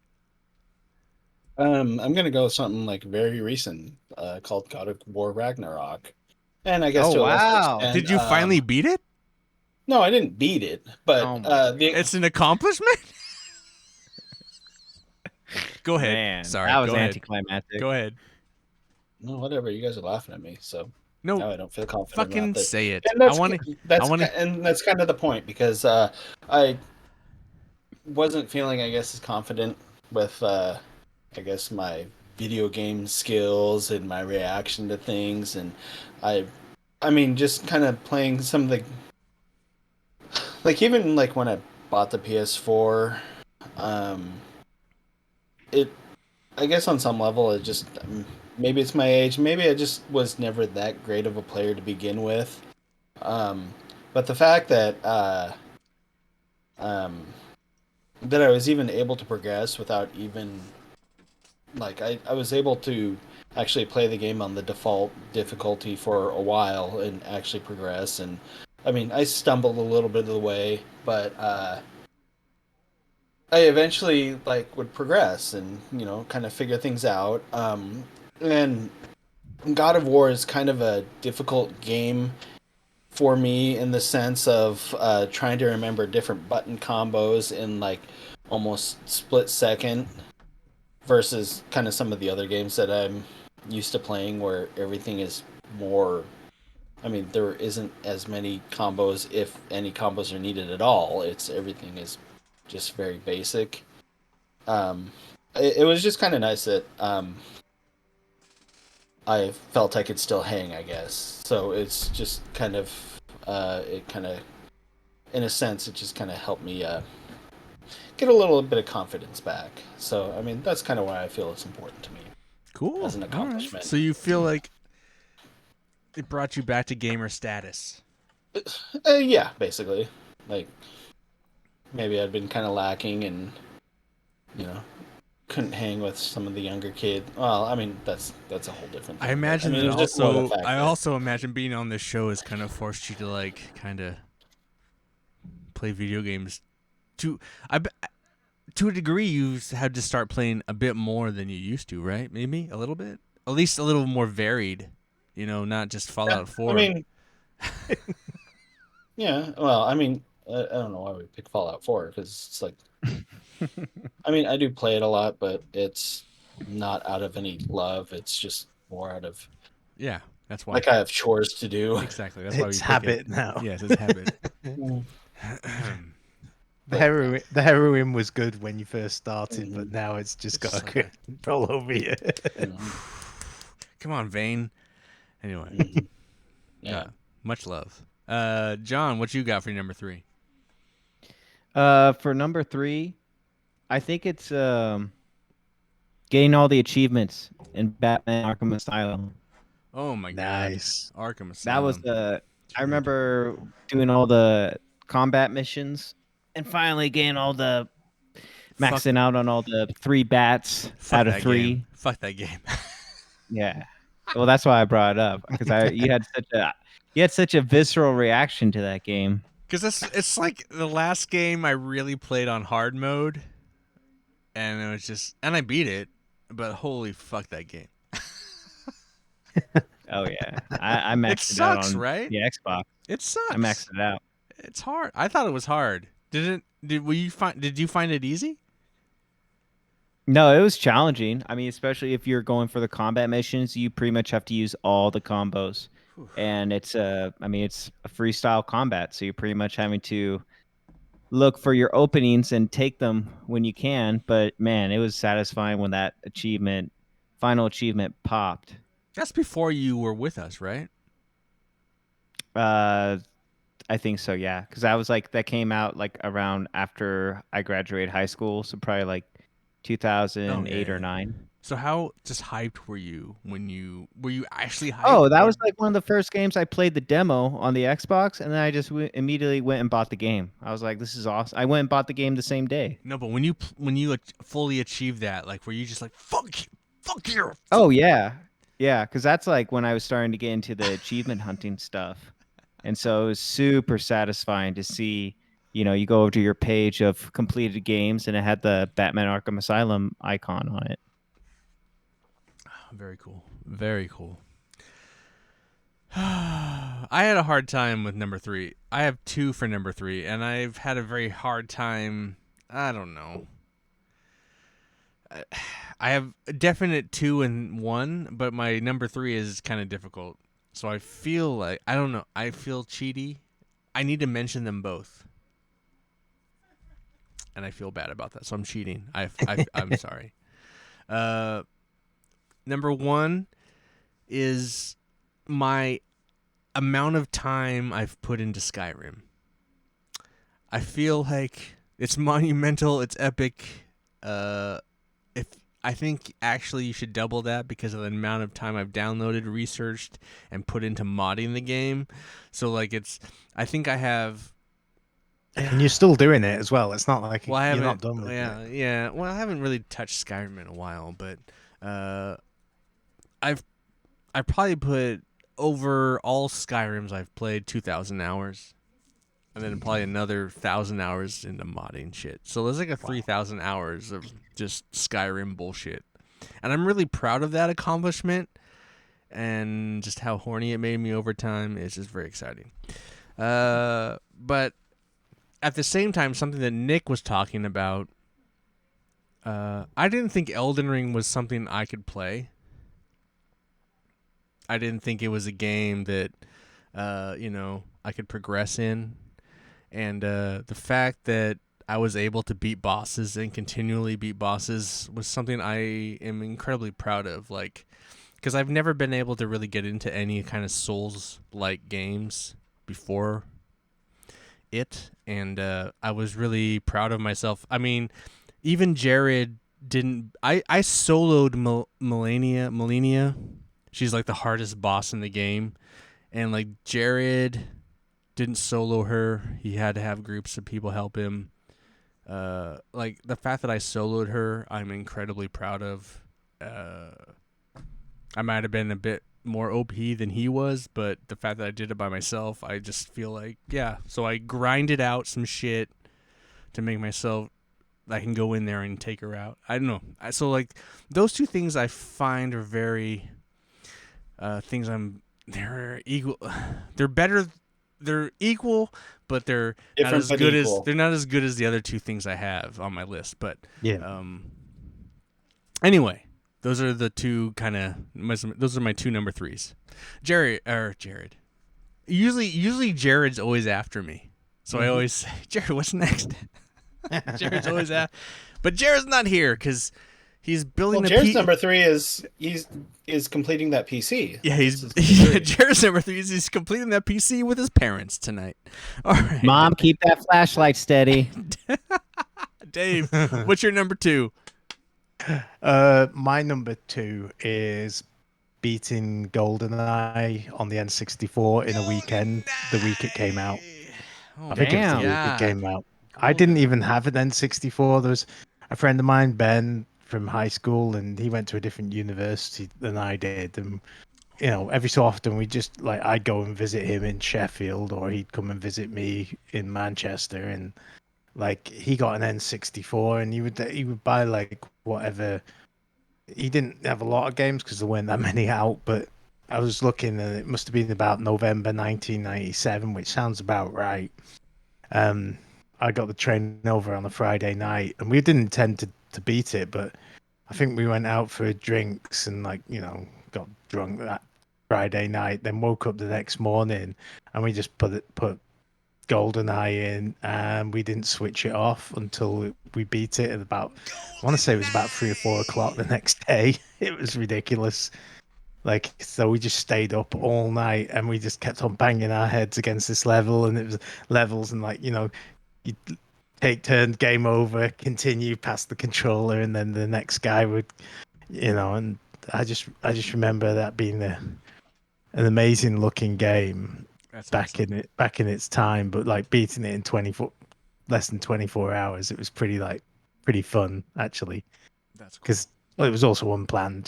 I'm gonna go with something like very recent, called God of War Ragnarok. And I guess Oh, to a lesser wow. extent, Did you finally beat it? No, I didn't beat it, but Oh my It's an accomplishment? Go ahead. Man, Sorry. that was go ahead. anticlimactic. Go ahead. no, whatever. You guys are laughing at me, so No, now I don't feel confident fucking about it. say it. And I that's want to. and that's kind of the point, because I wasn't feeling, I guess, as confident with I guess my video game skills and my reaction to things, and I mean, just kind of playing some of the, like, even like when I bought the PS4, it, I guess on some level it just, maybe it's my age, maybe I just was never that great of a player to begin with, but the fact that that I was even able to progress without even, like, I was able to actually play the game on the default difficulty for a while and actually progress. And I mean, I stumbled a little bit of the way, but I eventually like would progress and kind of figure things out. And God of War is kind of a difficult game for me in the sense of trying to remember different button combos in like almost split second versus kind of some of the other games that I'm used to playing, where everything is more. I mean, there isn't as many combos, if any combos are needed at all. It's everything is just very basic. Um, it was just kind of nice that I felt I could still hang, I guess. So it's just kind of, it kind of, in a sense, it just kind of helped me get a little bit of confidence back. So, I mean, that's kind of why I feel it's important to me Cool. as an All right. accomplishment. So you feel like it brought you back to gamer status. Yeah, basically. Like, maybe I'd been kind of lacking and, you know, couldn't hang with some of the younger kids. Well, I mean, that's a whole different thing. I imagine it that was just more the also. fact I that- also imagine being on this show has kind of forced you to like kind of play video games. To to a degree, you've had to start playing a bit more than you used to, right? Maybe a little bit, at least a little more varied. You know, not just Fallout 4. I mean, yeah. Well, I mean, I don't know why we pick Fallout 4, because it's like, I mean, I do play it a lot, but it's not out of any love. It's just more out of Yeah, that's why. like I have chores to do. Exactly. That's why we It's pick habit it. now. Yes, it's habit. The heroin was good when you first started, but Mhm. now it's just It's got so a good. control over you. Come on, Vane. Anyway, Mhm. Yeah. much love. John, what you got for your number 3? For number 3, I think it's getting all the achievements in Batman Arkham Asylum. Oh my Nice. God, Arkham That was Asylum. I remember doing all the combat missions and finally getting all the maxing out on all the 3 bats Fuck out of that 3. game. Fuck that game. Yeah. Well, that's why I brought it up, because you had such a visceral reaction to that game. Because it's like the last game I really played on hard mode, and it was just, and I beat it, but holy fuck that game. Oh yeah, I maxed It it out sucks, on right? the Xbox. It sucks. I maxed it out. It's hard. I thought it was hard. Did you find it easy? No, it was challenging. I mean, especially if you're going for the combat missions, you pretty much have to use all the combos, and it's a freestyle combat, so you're pretty much having to look for your openings and take them when you can. But man, it was satisfying when that final achievement popped. That's before you were with us, right? I think so, yeah, because that came out like around after I graduated high school, so probably like 2008 or 9. So how just hyped were you when were you actually hyped? Oh, that was like one of the first games I played the demo on the Xbox, and then I just immediately went and bought the game. I was like, "This is awesome!" I went and bought the game the same day. No, but when you fully achieved that, like, were you just like fuck you? Oh yeah, yeah, because that's like when I was starting to get into the achievement hunting stuff, and so it was super satisfying to see. You go over to your page of completed games, and it had the Batman Arkham Asylum icon on it. Very cool. Very cool. I had a hard time with number 3. I have 2 for number 3, and I've had a very hard time. I don't know. I have a definite 2 and 1, but my number 3 is kind of difficult. So I feel like, I don't know. I feel cheaty. I need to mention them both. And I feel bad about that, so I'm cheating. I'm sorry. Number 1 is my amount of time I've put into Skyrim. I feel like it's monumental. It's epic. I think actually you should double that because of the amount of time I've downloaded, researched, and put into modding the game. So like I think I have. And you're still doing it as well. It's not like Well, you're not done with it. Yeah. Well, I haven't really touched Skyrim in a while, but I probably put over all Skyrims I've played 2,000 hours, and then probably another 1,000 hours into modding shit. So there's like 3,000 hours of just Skyrim bullshit, and I'm really proud of that accomplishment, and just how horny it made me over time is just very exciting. But at the same time, something that Nick was talking about, I didn't think Elden Ring was something I could play. I didn't think it was a game that I could progress in, and the fact that I was able to beat bosses and continually beat bosses was something I am incredibly proud of. Like, because I've never been able to really get into any kind of Souls-like games before it, and I was really proud of myself. I mean, even Jared didn't. I soloed Melania. She's like the hardest boss in the game, and like Jared didn't solo her. He had to have groups of people help him. Like the fact that I soloed her, I'm incredibly proud of. I might have been a bit more OP than he was, but the fact that I did it by myself, I just feel like, yeah. So I grinded out some shit to make myself, I can go in there and take her out. I don't know. So like those two things I find are very things they're equal. They're better. They're equal, but they're not Different as but good equal. as they're not as good as the other two things I have on my list. But Yeah. anyway, those are the two those are my two number threes. Jared. Usually Jared's always after me, so I always say, Jared, what's next? Jared's always but Jared's not here because he's building Well, a Jared's number 3 is completing that PC. Yeah, This is number 3. Jared's number 3 is he's completing that PC with his parents tonight. All right, Mom, keep that flashlight steady. Dave, what's your number 2? My number 2 is beating GoldenEye on the N64 in a weekend. The week it came out. Oh, I think it was the damn. week it came out. I didn't even have an N64. There was a friend of mine, Ben, from high school, and he went to a different university than I did. And every so often we just like I'd go and visit him in Sheffield, or he'd come and visit me in Manchester, and like he got an N64, and he would buy like whatever. He didn't have a lot of games because there weren't that many out, but I was looking, and it must have been about November 1997, which sounds about right. I got the train over on a Friday night, and we didn't intend to beat it, but I think we went out for drinks and got drunk that Friday night, then woke up the next morning, and we just put GoldenEye in, and we didn't switch it off until we beat it at about, I want to say it was about 3 or 4 o'clock the next day. It was ridiculous. Like, so we just stayed up all night, and we just kept on banging our heads against this level, and it was levels, and you take turns, game over, continue past the controller, and then the next guy would, and I just remember that being an amazing looking game That's back awesome. in its time, but like beating it in less than 24 hours, it was pretty fun actually, That's cool. because it was also unplanned.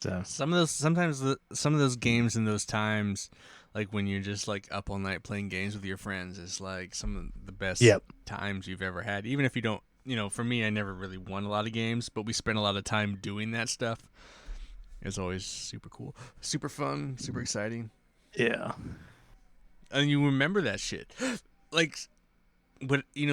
So Some of those games in those times, like when you're just like up all night playing games with your friends, is like some of the best Yep. times you've ever had. Even if you don't, for me, I never really won a lot of games, but we spent a lot of time doing that stuff. It's always super cool, super fun, super exciting, yeah. and you remember that shit. Like,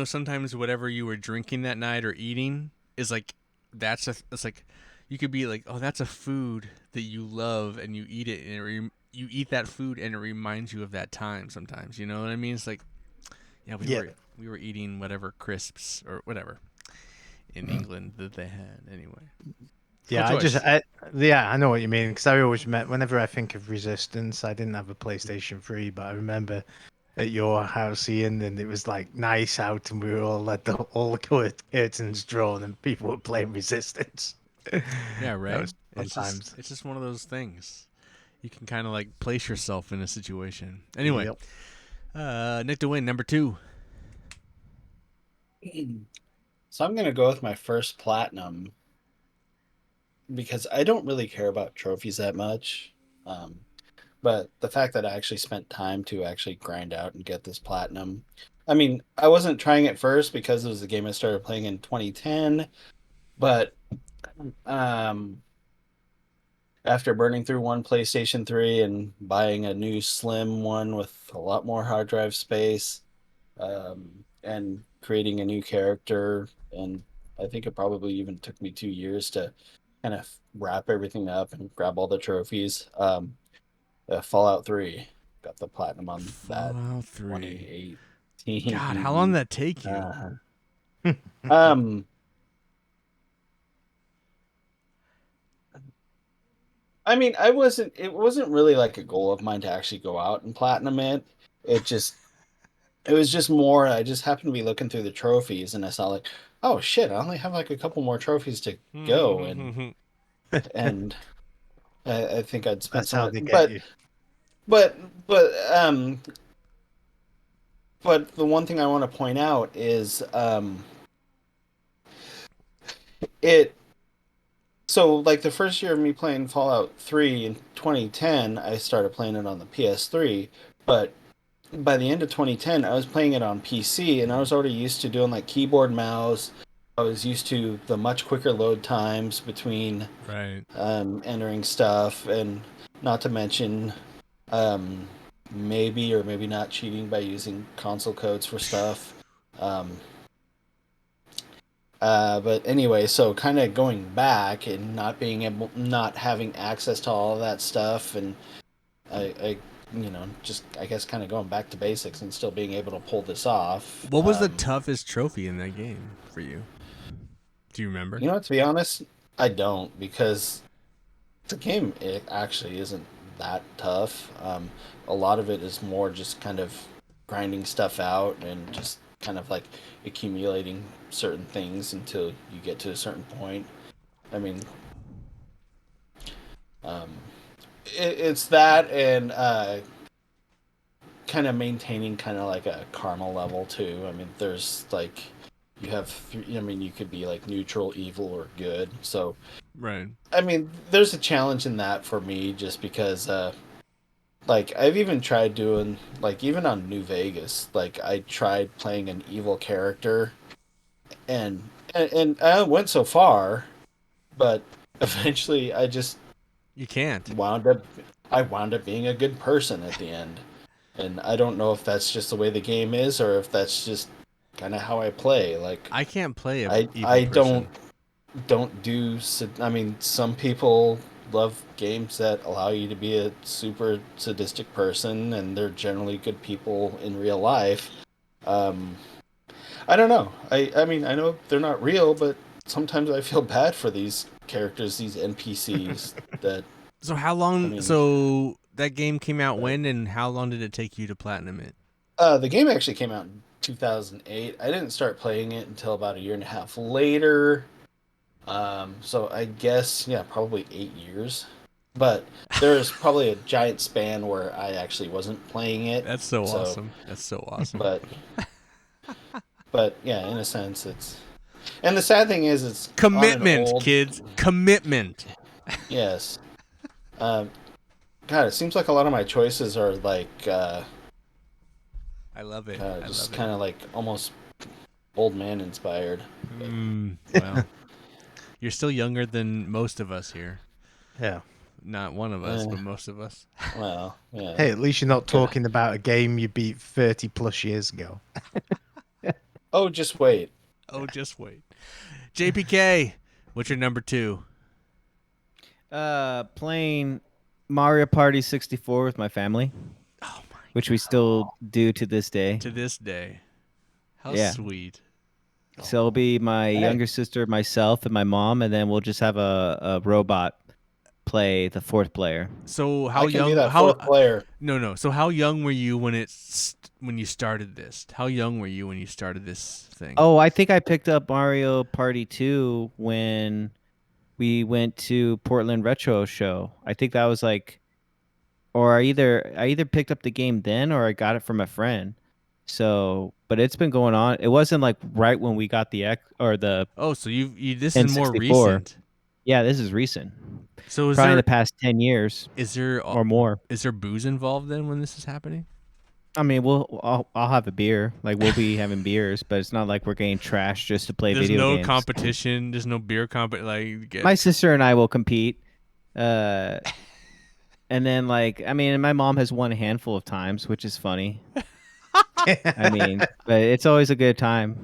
sometimes whatever you were drinking that night or eating is like it's like you could be like, oh, that's a food that you love, and you eat it, and you eat that food, and it reminds you of that time. Sometimes, you know what I mean? It's like, yeah, we were eating whatever crisps or whatever in England that they had. Anyway, Yeah, cool choice. I know what you mean, because I always met whenever I think of Resistance, I didn't have a PlayStation 3, but I remember at your house, Ian, and it was like nice out, and we were all had all the curtains drawn, and people were playing Resistance. Yeah, That right. was fun times. It's just one of those things. You can kind of like place yourself in a situation. Anyway, Yep. Nick to win number 2. So I'm gonna go with my first platinum because I don't really care about trophies that much. But the fact that I actually spent time to actually grind out and get this platinum. I mean, I wasn't trying it first because it was a game I started playing in 2010, but um, after burning through one PlayStation 3 and buying a new slim one with a lot more hard drive space, and creating a new character, and I think it probably even took me 2 years to kind of wrap everything up and grab all the trophies. Fallout 3 got the platinum on that Fallout 3. 2018. God, how long did that take you? Um, I mean, it wasn't really like a goal of mine to actually go out and platinum it. It just, it was just more, I just happened to be looking through the trophies and I saw like, oh shit, I only have like a couple more trophies to go. And I think I'd spent That's some how of they it, get you. but, but, um, but the one thing I want to point out is, it, so like the first year of me playing Fallout 3 in 2010, I started playing it on the PS3, but by the end of 2010, I was playing it on PC and I was already used to doing like keyboard mouse. I was used to the much quicker load times between Right. entering stuff, and not to mention um, maybe or maybe not cheating by using console codes for stuff. Um, but anyway, so kind of going back and not having access to all of that stuff, and I just I guess kind of going back to basics and still being able to pull this off. What was the toughest trophy in that game for you? Do you remember? You know what? To be honest, I don't, because the game it actually isn't that tough. A lot of it is more just kind of grinding stuff out and just kind of like accumulating certain things until you get to a certain point. I mean, um, it's that and kind of maintaining kind of like a karma level too. I mean, there's like you have, I mean, you could be like neutral, evil, or good. So, Right. I mean, there's a challenge in that for me just because, like, I've even tried doing, like, even on New Vegas, like, I tried playing an evil character and, and I went so far, but eventually You can't. I wound up being a good person at the end. And I don't know if that's just the way the game is or if that's just kind of how I play. Like, I can't play a I evil I person. don't do. I mean, some people love games that allow you to be a super sadistic person, and they're generally good people in real life. Um, I don't know. I mean, I know they're not real, but sometimes I feel bad for these characters, these NPCs. That So how I long? mean, So that game came out uh, when, and how long did it take you to platinum it? the game actually came out in 2008. I didn't start playing it until about a year and a half later. So I guess, yeah, probably 8 years. But there's probably a giant span where I actually wasn't playing it. That's so So, awesome. That's so awesome. but yeah, in a sense, it's. And the sad thing is, it's on an Commitment, old. kids. Commitment. Yes. Um, God, it seems like a lot of my choices are like I love it. I just love kind of like almost old man inspired. it. Well, you're still younger than most of us here. Yeah. Not one of us, Uh, but most of us. well, yeah. Hey, at least you're not Good. talking about a game you beat 30 plus years ago. Oh, just wait. Oh, just wait. JPK, what's your number 2? Playing Mario Party 64 with my family, Oh my! which we still do to this day. To this day, how Yeah. sweet. So it'll be my younger sister, myself, and my mom, and then we'll just have a robot play the fourth player. So how I can be young? that How fourth player. no. So how young were you when when you started this? How young were you when you started this thing? Oh, I think I picked up Mario Party 2 when we went to Portland Retro Show. I think that was like, or I either picked up the game then or I got it from a friend. So, but it's been going on. It wasn't like right when we got the X or the Oh, so you this is more N64. recent. Yeah, this is recent. So Probably in the past 10 years is there or more. is there booze involved then when this is happening? I mean, I'll have a beer. Like we'll be having beers, but it's not like we're getting trashed just to play There's video no games. competition. There's no beer My sister and I will compete. And then like I mean, my mom has won a handful of times, which is funny. I mean, but it's always a good time.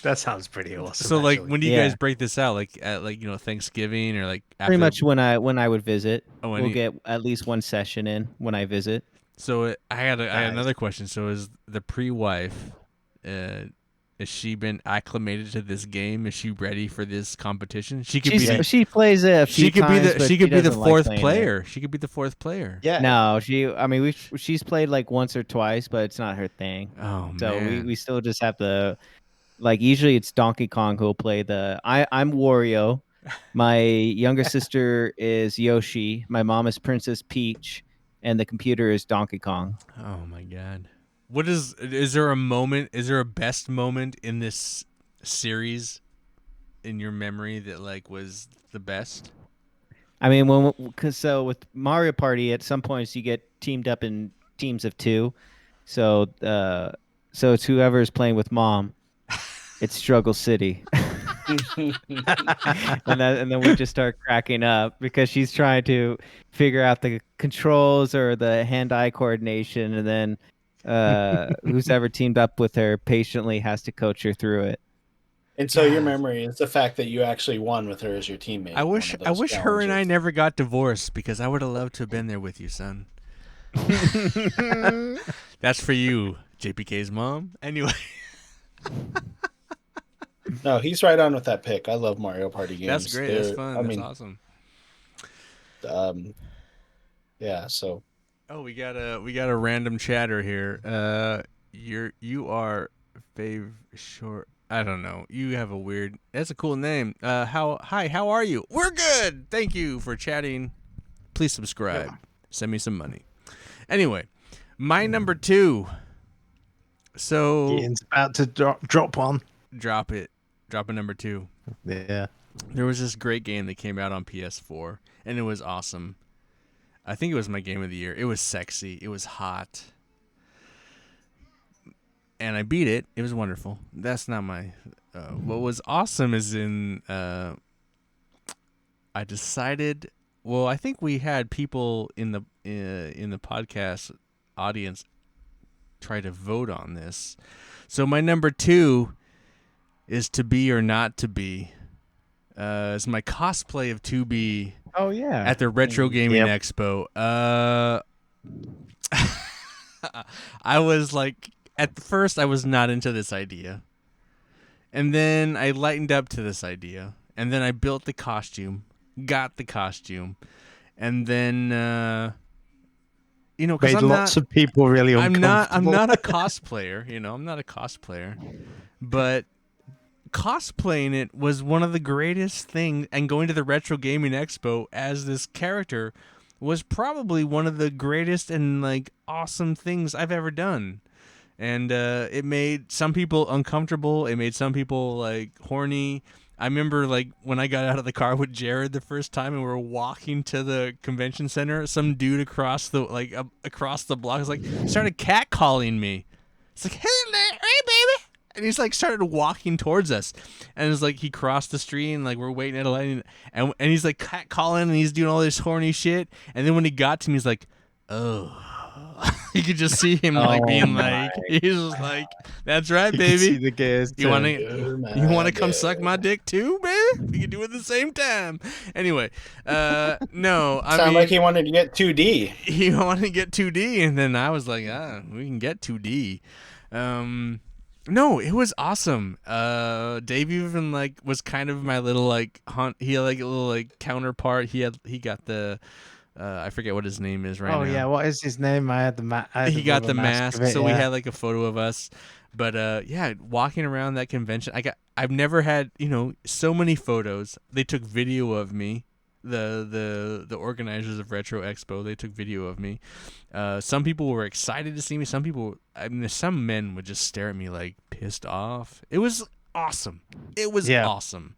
That sounds pretty awesome. So like, actually. when do you Yeah. guys break this out? Like at Thanksgiving or like after? Pretty much when I would visit. Oh, We'll get at least one session in when I visit. So I had Nice. another question. So is the pre-wife, has she been acclimated to this game? Is she ready for this competition? She could She plays it a few she could times, be but she could be the doesn't like fourth playing it. player. She could be the fourth player. Yeah. No, she's played like once or twice, but it's not her thing. Oh So man. we still just have to, like, usually it's Donkey Kong who'll play I'm Wario. My younger sister is Yoshi. My mom is Princess Peach, and the computer is Donkey Kong. Oh my god. What is there a moment? Is there a best moment in this series in your memory that like was the best? I mean, so with Mario Party, at some points you get teamed up in teams of two. So it's whoever's playing with mom. It's Struggle City. and then we just start cracking up because she's trying to figure out the controls or the hand-eye coordination, and then who's ever teamed up with her patiently has to coach her through it. And so your God. memory is the fact that you actually won with her as your teammate. I wish one of those her and I challenges. never got divorced because I would have loved to have been there with you, son. That's for you, JPK's mom. Anyway. No, he's right on with that pick. I love Mario Party games. That's great. That's They're- fun. I That's mean, awesome. yeah. So Oh, we got a random chatter here. You are short. I don't know. You have a weird. That's a cool name. How are you? We're good. Thank you for chatting. Please subscribe. Send me some money. Anyway, my number 2. So Ian's about to drop one. drop it. Drop a number 2. Yeah. There was this great game that came out on PS4, and it was awesome. I think it was my game of the year. It was sexy. It was hot. And I beat it. It was wonderful. That's not my... what was awesome is I decided... Well, I think we had people in the podcast audience try to vote on this. So my number 2 is To Be or Not to Be. It's my cosplay of 2B Oh yeah. at the Retro Gaming Yep. Expo. I was like, at first I was not into this idea. And then I lightened up to this idea. And then I built the costume, got the costume. And then, because Made lots of people really I'm uncomfortable. not a cosplayer, I'm not a cosplayer. But cosplaying it was one of the greatest things, and going to the Retro Gaming Expo as this character was probably one of the greatest and like awesome things I've ever done. And it made some people uncomfortable. It made some people like horny. I remember like when I got out of the car with Jared the first time and we were walking to the convention center, some dude across the block was like started catcalling me. It's like, hey baby. And he's like started walking towards us, and it's like he crossed the street and like we're waiting at a light, and he's like catcalling and he's doing all this horny shit. And then when he got to me, he's like, oh. You could just see him like being like, he's just like, that's right, You can see baby. the gears You want turn. to come suck my dick too, baby? We can do it at the same time. Anyway, no, I sound mean, like he wanted to get 2D. he wanted to get 2D, and then I was like, we can get 2D. No, it was awesome. Dave even like was kind of my little like hunt. He had like a little like counterpart. He got the. I forget what his name is right now. Oh yeah, what is his name? I had the He got the mask, of it, so we yeah. had like a photo of us. But yeah, walking around that convention, I've never had so many photos. They took video of me. The organizers of Retro Expo, they took video of me. Some people were excited to see me. Some people, some men would just stare at me like pissed off. It was awesome. It was awesome.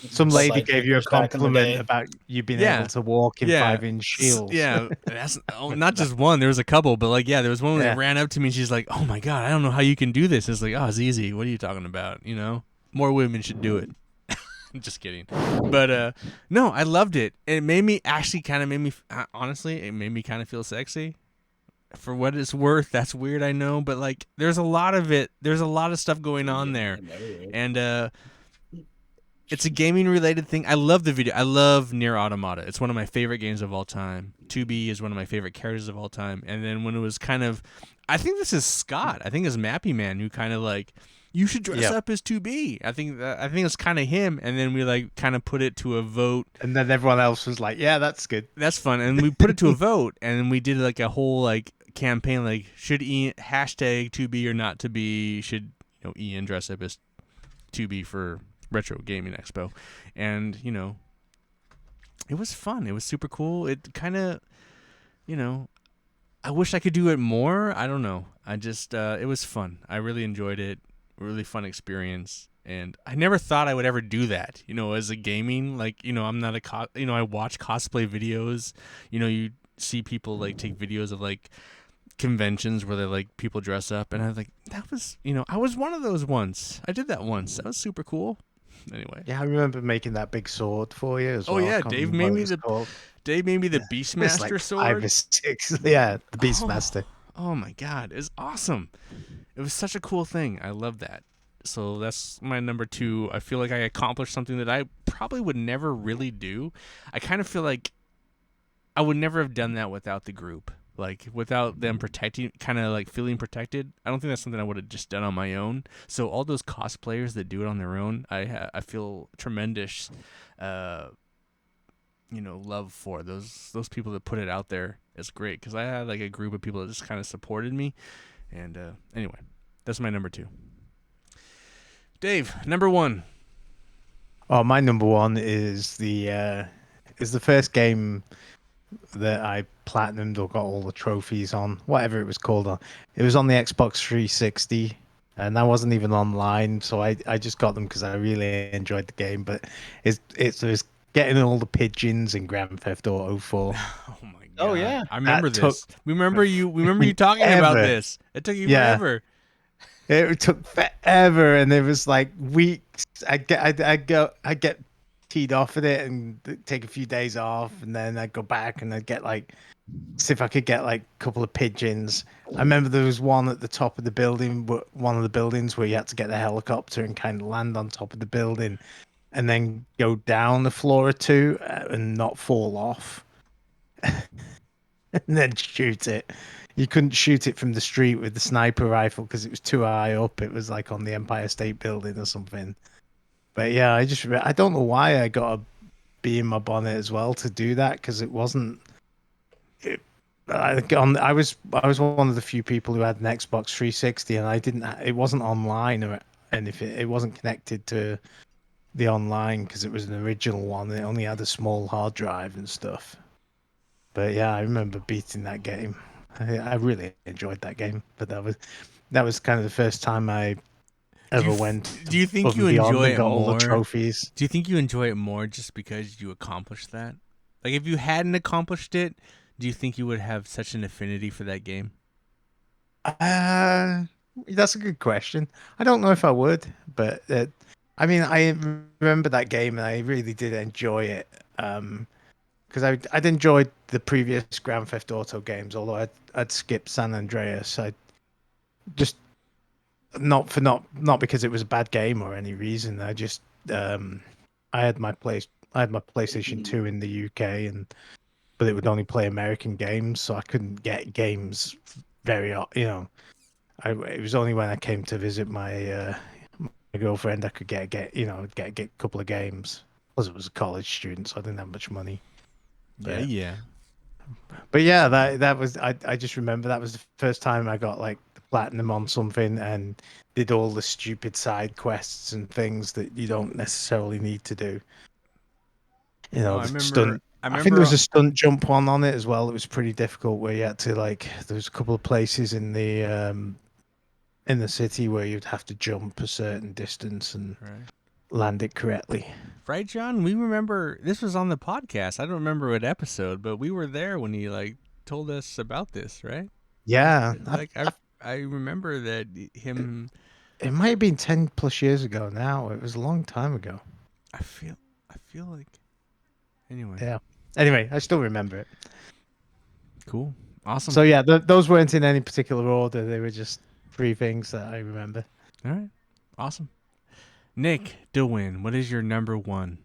Some Just lady like gave you a figures back in the compliment day. about you being Yeah. able to walk in 5-inch heels. Yeah, that's not just one. There was a couple, but like, there was one that ran up to me. And she's like, "Oh my god, I don't know how you can do this." It's like, "Oh, it's easy. What are you talking about? More women should do it." Just kidding. But no, I loved it. It made me honestly, it made me kind of feel sexy. For what it's worth, that's weird, I know, but like there's a lot of it. There's a lot of stuff going on Yeah, there. I know, right? And it's a gaming related thing. I love the video. I love Nier Automata. It's one of my favorite games of all time. 2B is one of my favorite characters of all time. And then when it was kind of, I think this is Scott. I think it's Mappy Man who kind of like, you should dress Yep. up as 2B. I think it's kind of him. And then we like kind of put it to a vote. And then everyone else was like, "Yeah, that's good." That's fun. And we put it to a vote, and then we did like a whole like campaign, like should Ian hashtag 2B or not to be? Should Ian dress up as 2B for Retro Gaming Expo? And it was fun. It was super cool. It kind of, I wish I could do it more. I don't know. I just it was fun. I really enjoyed it. Really fun experience. And I never thought I would ever do that, as a gaming, like, I'm not I watch cosplay videos, you see people like take videos of like conventions where they like people dress up, and I was like, that was, I was one of those once. I did that once. That was super cool. Anyway. Yeah, I remember making that big sword for you as Oh well. yeah, I can't Dave remember made what it me was called. the It's Beastmaster like sword. 5 or 6. Yeah, the Beastmaster. Oh my god, it's awesome. It was such a cool thing. I love that. So that's my number 2. I feel like I accomplished something that I probably would never really do. I kind of feel like I would never have done that without the group. Like without them protecting, kind of like feeling protected. I don't think that's something I would have just done on my own. So all those cosplayers that do it on their own, I feel tremendous, love for those people that put it out there. It's great because I had like a group of people that just kind of supported me. And anyway, that's my number 2. Dave, number 1. Oh, my number 1 is the first game that I platinumed or got all the trophies on, whatever it was called on. It was on the Xbox 360, and that wasn't even online, so I just got them because I really enjoyed the game. But it was getting all the pigeons in Grand Theft Auto 4. Oh my god. Oh, yeah. I remember That took this. We remember you talking about forever. this. It took you Yeah. forever. It took forever, and it was like weeks. I get teed off at it and take a few days off, and then I'd go back and I'd get like, see if I could get like a couple of pigeons. I remember there was one at the top of the building, one of the buildings where you had to get the helicopter and kind of land on top of the building, and then go down a floor or two and not fall off, and then shoot it. You couldn't shoot it from the street with the sniper rifle because it was too high up. It was like on the Empire State Building or something. But yeah, I don't know why I got a bee in my bonnet as well to do that, because it wasn't. I was one of the few people who had an Xbox 360, and I didn't. It wasn't online or anything. It wasn't connected to the online because it was an original one. It only had a small hard drive and stuff. But yeah, I remember beating that game. I really enjoyed that game. But that was kind of the first time I ever went. Do you think above you and beyond enjoy and it got all the more? trophies? Do you think you enjoy it more just because you accomplished that? Like if you hadn't accomplished it, do you think you would have such an affinity for that game? That's a good question. I don't know if I would, but I mean, I remember that game and I really did enjoy it. Because I'd enjoyed the previous Grand Theft Auto games, although I'd skipped San Andreas. I just not because it was a bad game or any reason. I just I had my PlayStation 2 in the UK, but it would only play American games, so I couldn't get games it was only when I came to visit my girlfriend I could get a couple of games. Plus, it was a college student, so I didn't have much money. Yeah. But yeah, that was I just remember that was the first time I got like the platinum on something and did all the stupid side quests and things that you don't necessarily need to do. I The remember. stunt. I think there was a stunt jump one on it as well. It was pretty difficult where you had to there was a couple of places in the city where you'd have to jump a certain distance and land it correctly. Right, John? We remember this was on the podcast. I don't remember what episode, but we were there when he told us about this, right? Yeah, I remember that him. It might have been 10 plus years ago now. It was a long time ago. I feel like. Anyway. Yeah. Anyway, I still remember it. Cool. Awesome. So yeah, those weren't in any particular order. They were just 3 things that I remember. All right. Awesome. Nick DeWin, what is your number 1?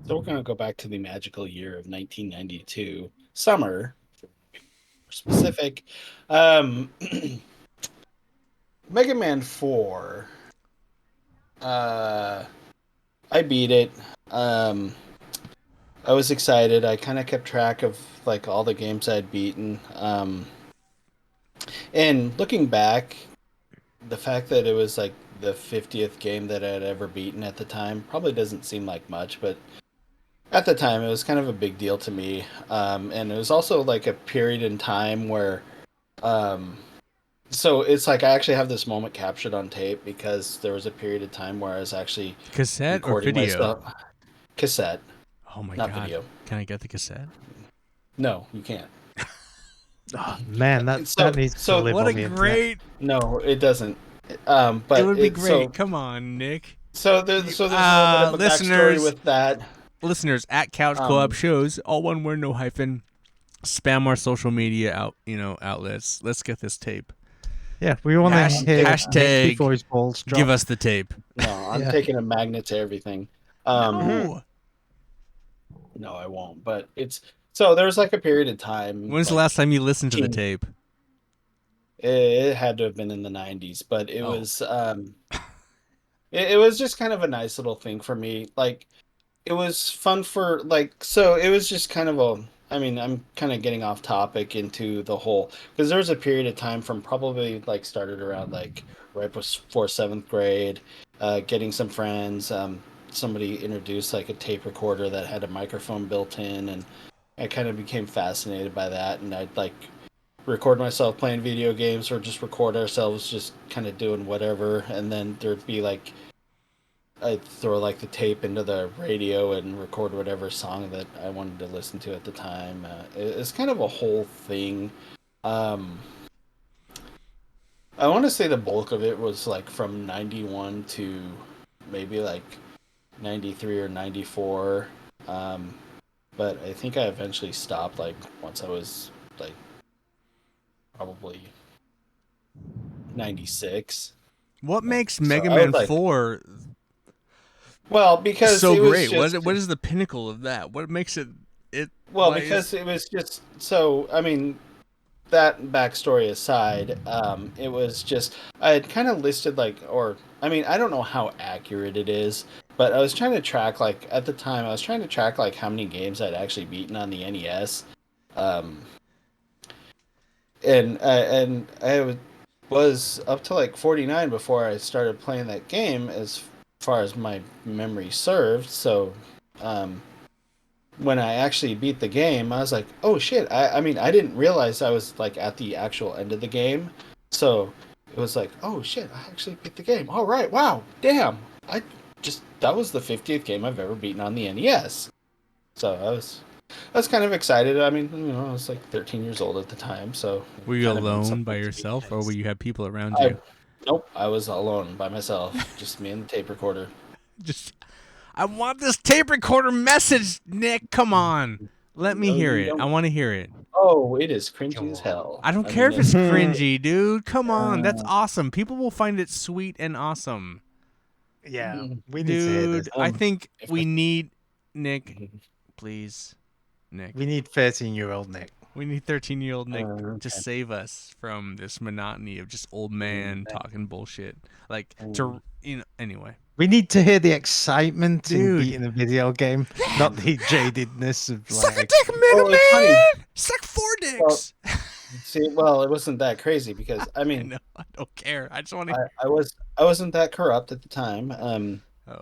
So we're going to go back to the magical year of 1992, summer, for specific. Um, Mega Man 4. I beat it. I was excited. I kind of kept track of like all the games I'd beaten. And looking back, the fact that it was like the 50th game that I'd ever beaten at the time probably doesn't seem like much, but at the time it was kind of a big deal to me. And it was also like a period in time where, so it's like I actually have this moment captured on tape because there was a period of time where I was actually Cassette or recording video? myself. Cassette, Oh my not god. video. Can I get the cassette? No, you can't. Oh, man, that needs to so live What on a the internet. great. No, it doesn't. But It would be great. So, Come on, Nick. there's a little bit of a listeners, backstory with that. Listeners at Couch Co-op shows, all one word, no hyphen. Spam our social media outlets. Let's get this tape. Yeah, we want to hear hashtag Nick before his balls drop. Give us the tape. No, I'm Yeah. taking a magnet to everything. No. No, I won't. But it's so there's like a period of time. When's the like, last time you listened to the tape? It had to have been in the 90s, but it Oh. was it was just kind of a nice little thing for me. Like it was fun for like so it was just kind of a I mean, I'm kind of getting off topic into the whole because there was a period of time from probably like started around like right before 7th grade, getting some friends. Somebody introduced like a tape recorder that had a microphone built in, and I kind of became fascinated by that. And I'd like record myself playing video games or just record ourselves just kind of doing whatever. And then there'd be like I'd throw like the tape into the radio and record whatever song that I wanted to listen to at the time. It's kind of a whole thing. I want to say the bulk of it was like from 91 to maybe like 93 or 94. But I think I eventually stopped like once I was like probably 96. What makes So Mega I Man was like- 4 Well, because so it was great? just, What is the pinnacle of that? What makes it well, why because it was just so. I mean, that backstory aside, it was just I had kind of listed like, or I mean, I don't know how accurate it is, but I was trying to track like at the time I was trying to track like how many games I'd actually beaten on the NES, and I was up to like 49 before I started playing that game as far as my memory served. So, when I actually beat the game, I was like, oh shit. I mean, I didn't realize I was like at the actual end of the game. So it was like, oh shit, I actually beat the game. All right. Wow. Damn. That was the 50th game I've ever beaten on the NES. So I was kind of excited. I mean, I was like 13 years old at the time. So were you kind of meant alone something by to me, yourself, or yes. were you had people around you? Nope. I was alone by myself. Just me and the tape recorder. Just, I want this tape recorder message, Nick. Come on, let me No, hear you it. don't. I want to hear it. Oh, it is cringy as hell. I don't care mean, if it's cringy, dude. Come on, that's Uh, awesome. People will find it sweet and awesome. Yeah, we need to hear this. Dude, I think if we I- need Nick, please. Nick. We need 13-year-old Nick. We need 13-year-old Nick okay. to save us from this monotony of just old man talking bullshit. Like to anyway. We need to hear the excitement in Dude. beating a video game, not the jadedness of Suck a like. dick, Mega Well, it's funny. Man! Suck 4 dicks! See, well, it wasn't that crazy because I I mean, know, I don't care. I just want to. I wasn't that corrupt at the time. Oh.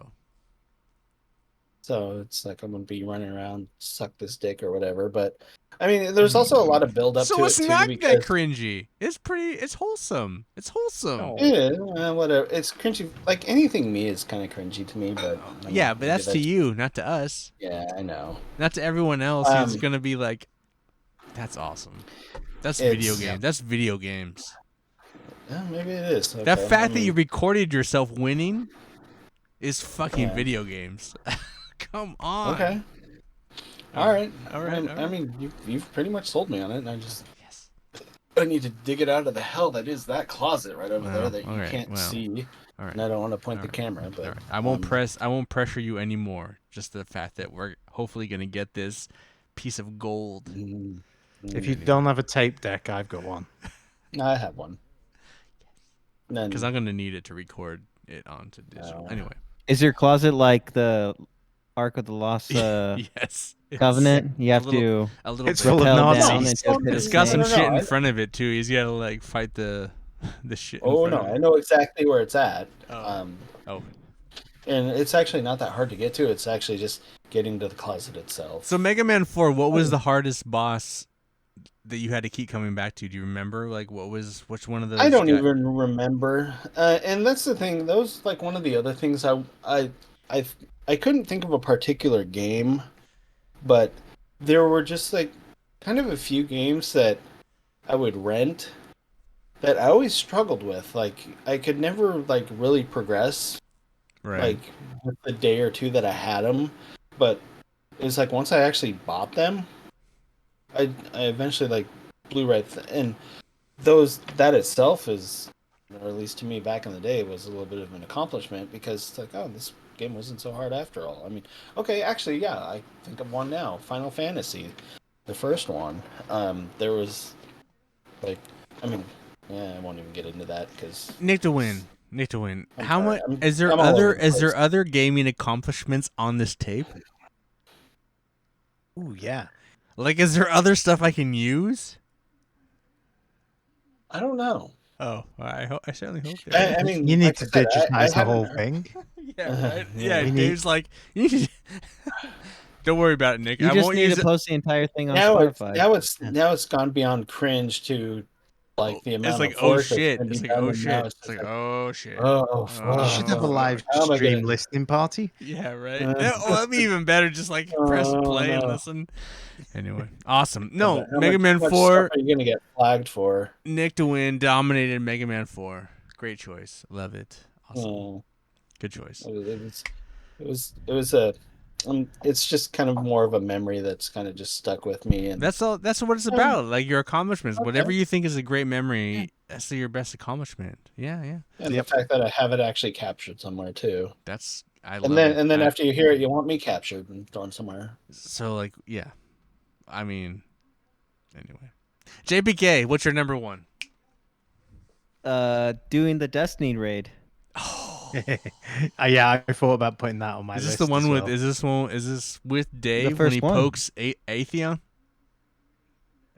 So it's like I'm gonna be running around, suck this dick or whatever. But I mean, there's also a lot of build up So to it's it too. not Because that cringy. It's pretty. It's wholesome. It's wholesome. yeah, whatever. It's cringy. Like anything me is kind of cringy to me. But I mean, Yeah, but maybe that's to you, not to us. Yeah, I know. Not to everyone else who's Um, gonna be like, "That's awesome." That's It's- video game. That's video games. Yeah, maybe it is. That Okay, fact I that you mean, recorded yourself winning is fucking Yeah. video games. Come on. Okay. All right. All right. I mean, you've pretty much sold me on it, and Yes. I need to dig it out of the hell that is that closet right over there that you alright, can't see. All right. And I don't want to point All the right. camera, but All right. I won't pressure you anymore. Just the fact that we're hopefully gonna get this piece of gold. If you don't have a tape deck, I've got one. I have one. Because I'm gonna need it to record it onto digital. Anyway. Is your closet like the Ark of the Lost Yes. Covenant? You have little- to A little It's bit. full of rappel Nazis. down into a pit It's of got some snakes. shit in I- front of it too. He's gotta like fight the shit. In Oh front no, of I it. know exactly where it's at. Oh. And it's actually not that hard to get to. It's actually just getting to the closet itself. So Mega Man 4, what was the hardest boss that you had to keep coming back to? Do you remember? Like which one of those? I don't even remember. And that's the thing. That was like one of the other things I couldn't think of a particular game, but there were just like kind of a few games that I would rent that I always struggled with. Like I could never like really progress Right. like with the day or two that I had them, but it was like once I actually bought them, I eventually like blew right and that itself is, or at least to me back in the day, was a little bit of an accomplishment because it's like, oh, this game wasn't so hard after all. I mean, okay, actually, yeah, I think of one now. Final Fantasy, the first one. There was like, I mean, yeah, I won't even get into that because Nick to win. I'm How sorry, much is there I'm all over other the is there place. other gaming accomplishments on this tape? Ooh, yeah. Like, is there other stuff I can use? I don't know. Oh, I certainly hope there. I mean, You need like to I said, digitize the haven't whole heard- thing. Yeah, right. Yeah, Yeah, we need- Dave's like, you need to... Don't worry about it, Nick. You I just won't need use to it. post the entire thing on Now Spotify. now it's gone beyond cringe to like the amount It's like, of oh work that's shit. gonna be It's like, done, oh and now shit. it's It's just like, like, oh shit. oh, You should have a live How am I stream gonna- listening party. Yeah, right. Uh, Oh, that'd be even better. Just like press Oh, play and no. listen. Anyway, awesome. No, How Mega much- Man how much 4. stuff are you gonna get flagged for? Nick to win dominated Mega Man 4. Great choice. Love it. Awesome. Oh, Good choice. it was a. It's just kind of more of a memory that's kind of just stuck with me, and That's all. That's what it's about. Like your accomplishments. Okay. Whatever you think is a great memory, that's your best accomplishment. Yeah, yeah. and the fact that I have it actually captured somewhere too. That's I love And then it. after you hear it, you want me captured and thrown somewhere. So like yeah, I mean, anyway, JPK, what's your number one? Doing the Destiny raid. Yeah, I thought about putting that on my Is list. this the one as with? well. Is this one? Is this with Dave when first he one. pokes Atheon?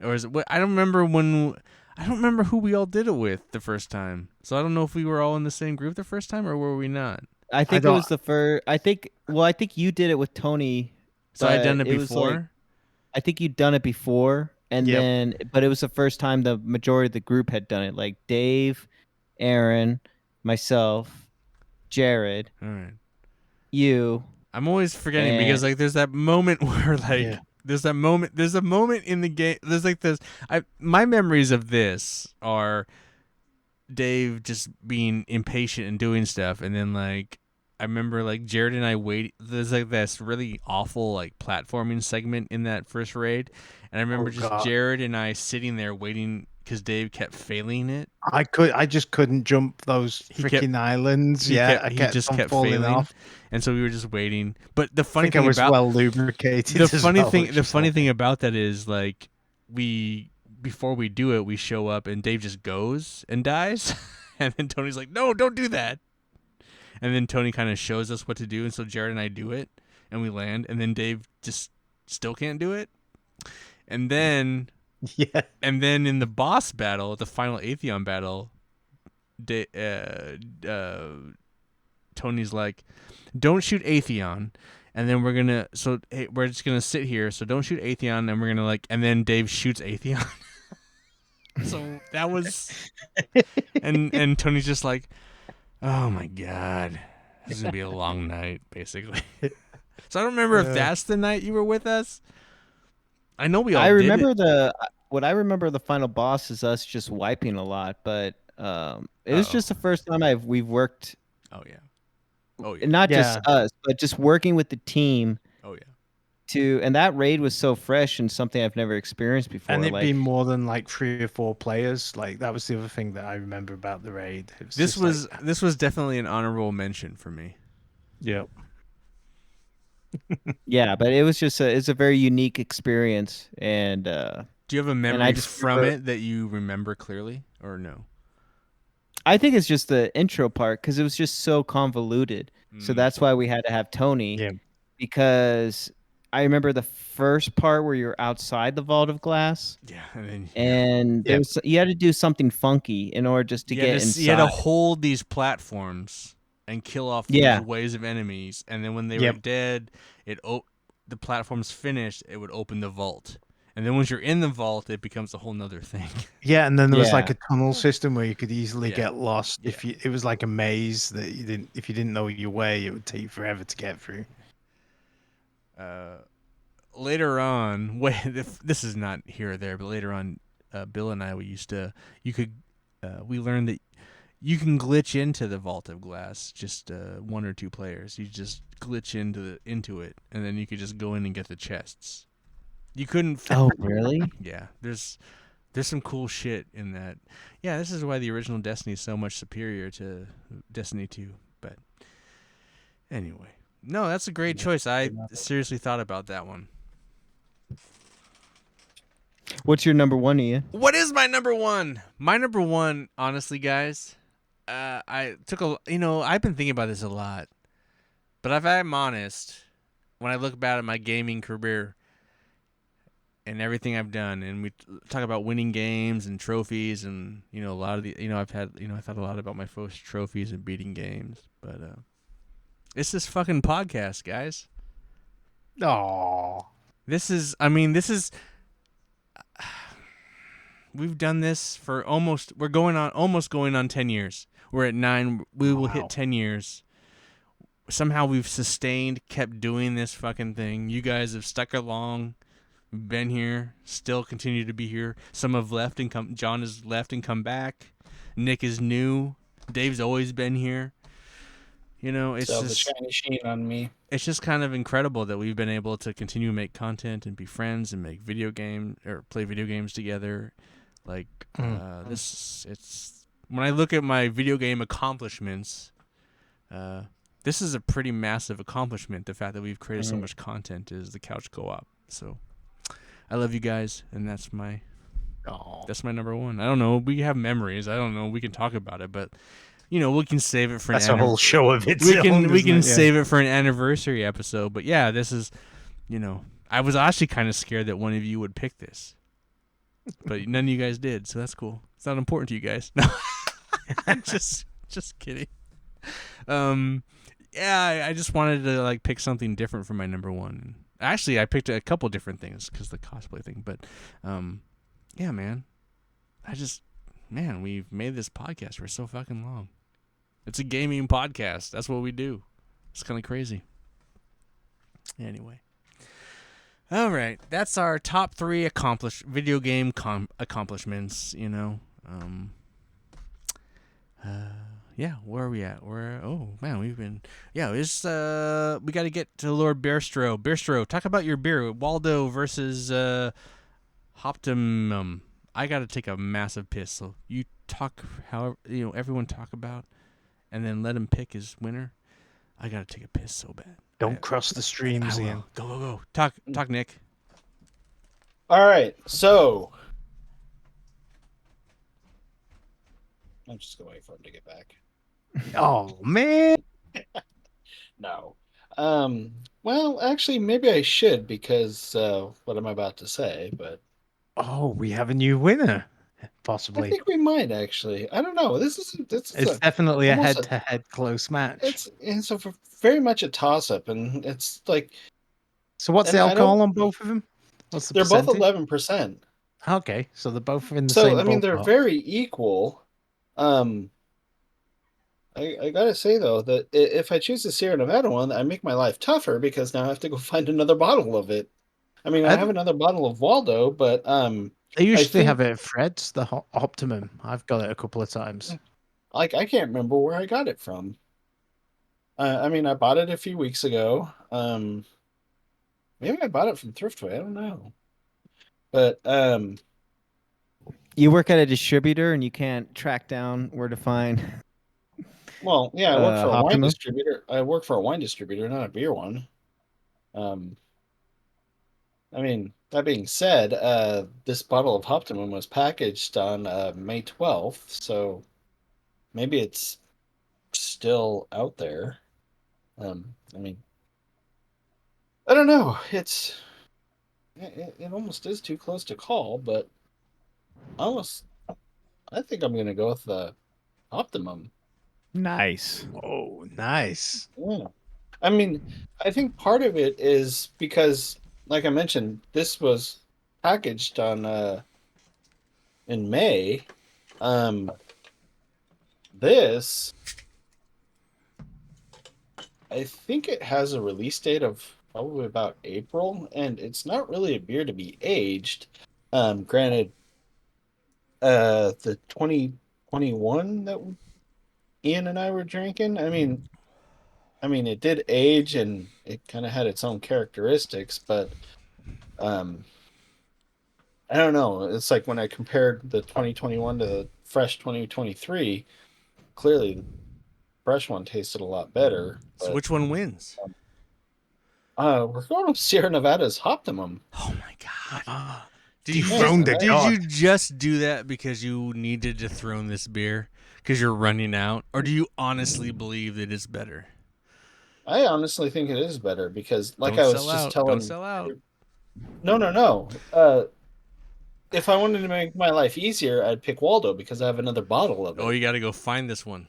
Or is it? I don't remember when. I don't remember who we all did it with the first time. So I don't know if we were all in the same group the first time or were we not. I think it don't- was the first. I think you did it with Tony. So I but done it was like- before. I think you'd done it before, and Yep. but it was the first time the majority of the group had done it. Like Dave, Aaron, myself, Jared, All right. you. I'm always forgetting because And- like there's that moment where like Yeah. there's a moment in the game. There's like this. My memories of this are Dave just being impatient and doing stuff, and then like I remember like Jared and I wait. There's like this really awful like platforming segment in that first raid, and I remember Oh, just God. Jared and I sitting there waiting because Dave kept failing it. I just couldn't jump those He freaking kept- islands. He Yeah, kept, I he kept just on kept falling failing, off. and so we were just waiting. But the I funny think I thing was about well lubricated. the as funny well, thing which the was funny helpful. thing about that is like before we do it, we show up and Dave just goes and dies, and then Tony's like, "No, don't do that." And then Tony kind of shows us what to do, and so Jared and I do it, and we land, and then Dave just still can't do it, and then Yeah. in the boss battle, the final Atheon battle, Tony's like, "Don't shoot Atheon," and then we're just gonna sit here. So don't shoot Atheon, and we're gonna like, and then Dave shoots Atheon. So that was, and Tony's just like, "Oh my god, this is gonna be a long night," basically. So I don't remember if that's the night you were with us. I know we all. I did remember it. what I remember the final boss is us just wiping a lot, but it was Uh-oh. just the first time we've worked, Oh yeah. Oh yeah. not just Yeah. us, but just working with the team Oh yeah. and that raid was so fresh and something I've never experienced before. And it'd like be more than like 3 or 4 players. Like that was the other thing that I remember about the raid. It was This just was like, this was definitely an honorable mention for me. yeah. yeah, but it was just it's a very unique experience, and Do you have a I memory just from remember- it that you remember clearly, or no? I think it's just the intro part because it was just so convoluted. So Mm. that's why we had to have Tony, Yeah. because I remember the first part where you're outside the vault of glass, Yeah, and then and there Yeah. was you had to do something funky in order just to you get had to, inside. you had to hold these platforms and kill off Yeah. these waves of enemies, and then when they were Yep. dead, the platforms finished. It would open the vault, and then once you're in the vault, it becomes a whole nother thing. Yeah, and then there was like Yeah. a tunnel system where you could easily Yeah. get lost if Yeah. you. It was like a maze that you didn't. If you didn't know your way, it would take you forever to get through. Later on, this is not here or there, but later on, Bill and I we learned that you can glitch into the vault of glass. Just 1 or 2 players. You just glitch into it, and then you could just go in and get the chests. You couldn't. Oh, really? Yeah, there's some cool shit in that. Yeah, this is why the original Destiny is so much superior to Destiny 2. But anyway, no, that's a great choice. I seriously thought about that one. What's your number one, Ian? What is my number one? My number one, honestly, guys, I've been thinking about this a lot, but if I'm honest, when I look back at my gaming career and everything I've done, and we talk about winning games and trophies, and a lot of I've had I thought a lot about my first trophies and beating games, but it's this fucking podcast, guys. Oh, We've done this for almost going on 10 years. We're at 9. We will hit 10 years. Somehow we've kept doing this fucking thing. You guys have stuck along, been here, still continue to be here. Some have left and come. John has left and come back. Nick is new. Dave's always been here. It's So the just shiny sheen on me. it's just kind of incredible that we've been able to continue to make content and be friends and make play video games together. Like it's when I look at my video game accomplishments, this is a pretty massive accomplishment. The fact that we've created so much content is the Couch Co-op. So I love you guys, and that's my number one. I don't know. We have memories. I don't know. We can talk about it, but we can save it for that's a whole show of its we own. can save it for an anniversary episode. But yeah, this is, I was actually kind of scared that one of you would pick this, but none of you guys did, so that's cool. It's not important to you guys. No, just kidding. Yeah, I just wanted to pick something different for my number one. Actually, I picked a couple different things because the cosplay thing. But yeah, man, we've made this podcast for so fucking long. It's a gaming podcast. That's what we do. It's kind of crazy. Anyway. All right. That's our top 3 video game accomplishments, yeah, where are we at? We got to get to Lord Beerstro. Beerstro, talk about your beer. Waldo versus Optimum. I got to take a massive piss, so you talk everyone talk about, and then let him pick his winner. I got to take a piss so bad. Don't cross the streams, I Ian. will. Go. Talk, Nick. All right, so I'm just gonna wait for him to get back. Oh man. No. Well, actually, maybe I should because what I'm about to say, but Oh, we have a new winner, I possibly. think we might actually. I don't know. This It's is definitely a almost head-to-head close match. it's very much a toss-up, and it's like So what's and the I alcohol don't- on both of them? What's the they're both percentage? 11%. Okay, so they're both in the So same I mean, they're ballpark. very equal. I gotta say though that if I choose the Sierra Nevada one, I make my life tougher because now I have to go find another bottle of it. I mean, I have another bottle of Waldo, but They usually think- have it at Fred's, the Optimum. I've got it a couple of times. I can't remember where I got it from. I mean, I bought it a few weeks ago. Maybe I bought it from Thriftway. I don't know. But You work at a distributor and you can't track down where to find well, yeah, I work for a wine Optimum. distributor. I work for a wine distributor, not a beer one. Um, I mean, that being said, this bottle of Optimum was packaged on May 12th, so maybe it's still out there. I mean, I don't know. It almost is too close to call, but almost I think I'm gonna go with the Optimum. Nice. Oh, nice. Yeah. I mean, I think part of it is because, like I mentioned, this was packaged on in May. Um, this I think it has a release date of probably about April, and it's not really a beer to be aged. Granted, the 2021 that Ian and I were drinking, I mean, it did age and it kind of had its own characteristics, but um, I don't know. It's like when I compared the 2021 to the fresh 2023, clearly the fresh one tasted a lot better. So But which one wins? we're going with Sierra Nevada's Optimum. Oh my god. Ah, Did you dethroned just a did god. you just do that because you needed to dethrone this beer because you're running out, or do you honestly believe that it's better? I honestly think it is better because, like Don't I was sell just out. Don't telling, sell out. no, no, no. If I wanted to make my life easier, I'd pick Waldo because I have another bottle of Oh, it. you got to go find this one.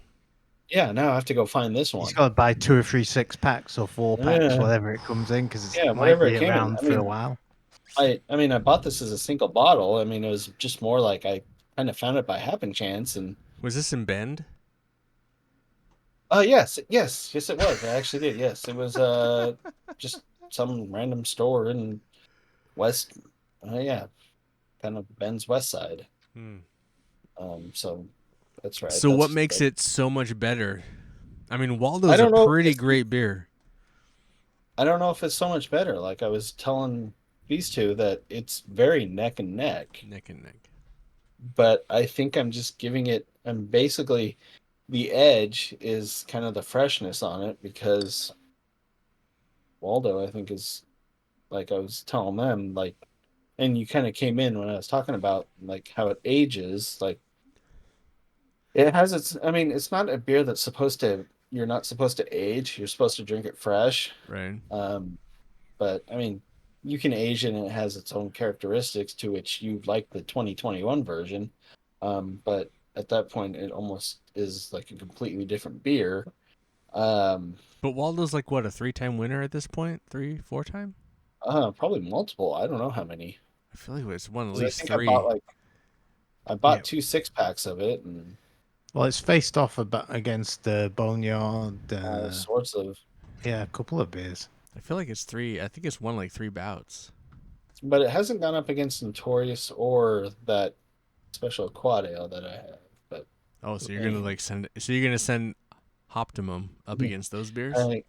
Yeah, now I have to go find this He's one. got to buy 2 or 3 6-packs or 4-packs, Yeah, whatever it comes in, because yeah, it might whatever be it came in. around for a while. I bought this as a single bottle. I mean, it was just more like I kind of found it by happen chance, and Was this in Bend? yes, it was. I actually did. Yes, it was just some random store in West. Yeah, kind of Ben's West Side. Hmm. So that's right. So what makes it so much better? I mean, I Waldo's a don't know. pretty great beer. I don't know if it's so much better. Like I was telling these two that it's very neck and neck, Neck and neck. but I think I'm just giving it. I'm basically the edge is kind of the freshness on it because Waldo, I think, is like I was telling them, like, and you kind of came in when I was talking about like how it ages. Like it has its, I mean, it's not a beer that's supposed to, you're not supposed to age. You're supposed to drink it fresh. Right. Um, but I mean, you can age it and it has its own characteristics to which you like the 2021 version. But at that point, it almost is like a completely different beer. Um, But Waldo's like what, a 3-time winner at this point? 3, 4-time? Probably multiple. I don't know how many. I feel like it's one at 'Cause I least think I 3. Yeah. bought 2 6-packs of it and Well, it's faced off against the Boneyard. all sorts of. Yeah, a couple of beers. I feel like it's 3. I think it's won like 3 bouts. But it hasn't gone up against Notorious or that special quad ale that I have. But Oh, so you're gonna anyway, like send. So you're gonna send Optimum up against those beers? I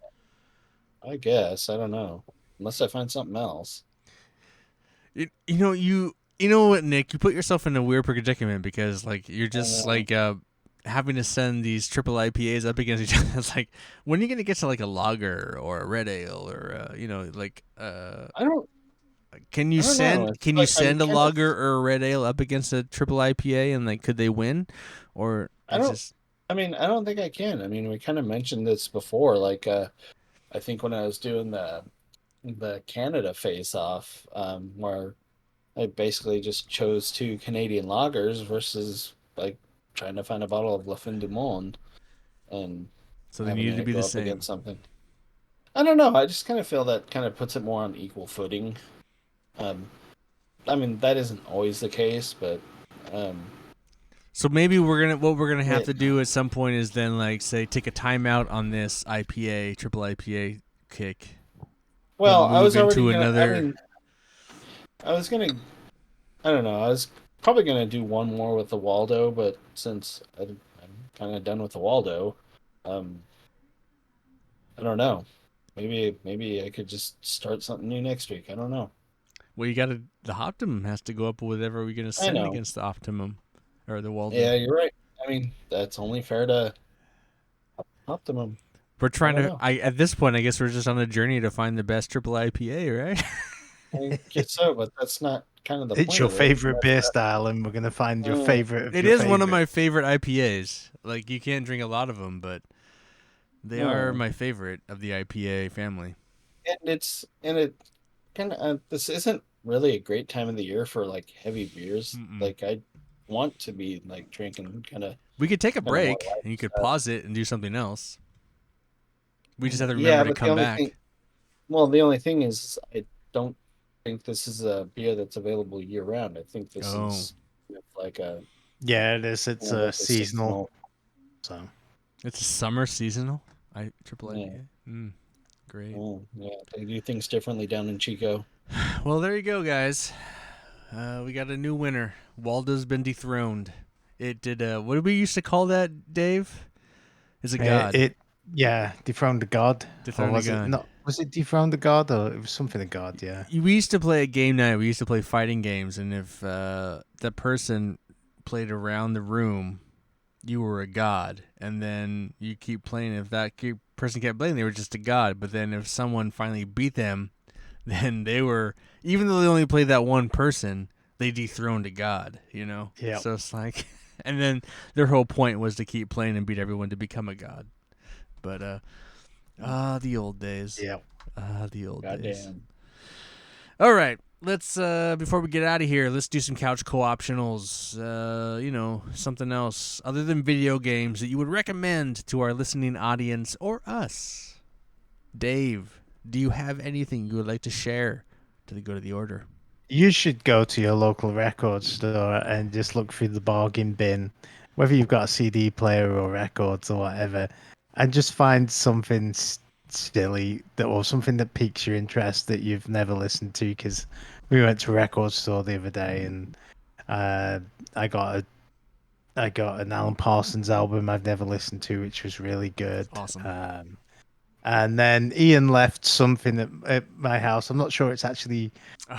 I guess I don't know unless I find something else. You know what, Nick? You put yourself in a weird predicament because like you're just Uh, like having to send these triple IPAs up against each other. It's like when are you gonna get to like a lager or a red ale or I don't can you I don't know. send It's can you like I'm send a kind of lager or a red ale up against a triple IPA and like could they win or I it's don't just I mean I don't think I can. I mean we kind of mentioned this before. Like I think when I was doing the Canada face off, where I basically just chose 2 Canadian lagers versus like trying to find a bottle of La Fin du Monde and so they having needed to it be go the up same. against something. I don't know. I just kind of feel that kind of puts it more on equal footing. Um, I mean, that isn't always the case, but um, So maybe what we're gonna have it, to do at some point is then like say take a timeout on this IPA triple IPA kick. We'll well, I move was already into gonna. I another. mean, I was gonna. I don't know. I was probably gonna do one more with the Waldo, but since I'm kind of done with the Waldo, um, I don't know. maybe I could just start something new next week. I don't know. Well, the Optimum has to go up with whatever we're gonna I send know. against the Optimum or the Walden. Yeah, you're right. I mean, that's only fair to Optimum. We're I trying don't to. know. At this point, I guess we're just on a journey to find the best triple IPA, right? I guess so, but that's not kind of the It's point your of it. favorite beer style, and we're gonna find your Mm, favorite of It your is one of favorite. my favorite IPAs. Like you can't drink a lot of them, but they are mm. my favorite of the IPA family. And it kind of this isn't really a great time of the year for like heavy beers. Mm-mm. Like I want to be like drinking We could take a more break light and you could stuff. pause it and do something else. We just have to remember Yeah, to but the come only back. thing, well, the only thing is I don't think this is a beer that's available year round. I think this Oh, is like a Yeah, it is. It's like a seasonal. seasonal. So it's a summer seasonal. Triple Yeah, IPA. Great. yeah, they do things differently down in Chico. Well, there you go, guys. We got a new winner. Waldo's been dethroned. It did. What did we used to call that, Dave? Is a god. it yeah, dethroned the god, or Dethroned a was it god. not? Was it dethroned the god, or it was something a god? Yeah. We used to play a game night. We used to play fighting games, and if the person played around the room, you were a god, and then you keep playing. If person kept playing, they were just a god. But then if someone finally beat them, then they were, even though they only played that one person, they dethroned a god. Yeah. So it's like, and then their whole point was to keep playing and beat everyone to become a god. But the old days. Yeah. The old days. Goddamn. All right, let's before we get out of here, let's do some couch co-optionals. Something else other than video games that you would recommend to our listening audience or us. Dave, do you have anything you would like to share to the go to the order? You should go to your local record store and just look through the bargain bin, whether you've got a CD player or records or whatever, and just find something silly or something that piques your interest that you've never listened to. Because we went to a record store the other day and uh, I got an Alan Parsons album I've never listened to, which was really good. Awesome. And then Ian left something at my house. I'm not sure it's actually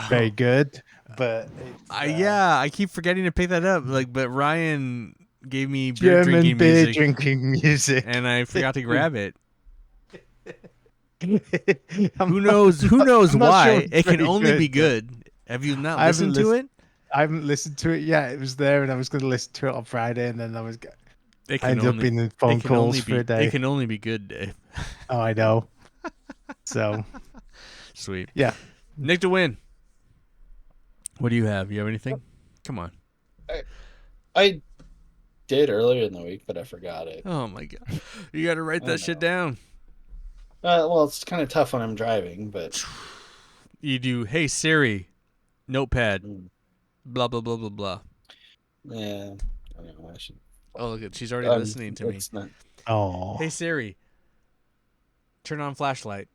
very good, but it's, I keep forgetting to pick that up. But Ryan gave me beer German drinking beer music, drinking music. and I forgot to grab it. I'm Who not- knows? Who knows I'm not why? sure it's It can very only be but good. Have you not I haven't listened to it? I haven't listened to it yet. It was there, and I was going to listen to it on Friday, and then It I can ended up only. being in phone It can calls only for a be. day. It can only be good, Dave. Oh, I know. So Sweet. yeah, Nick to win. What do you have? You have anything? Come on. I did earlier in the week, but I forgot it. Oh my god. You got to write I that shit know. down. Well, it's kind of tough when I'm driving, but You do. Hey Siri, notepad. mm, Blah blah blah blah blah. yeah, I don't know. I should. Oh look, she's already listening to me. It's not. oh, Hey Siri, turn on flashlight.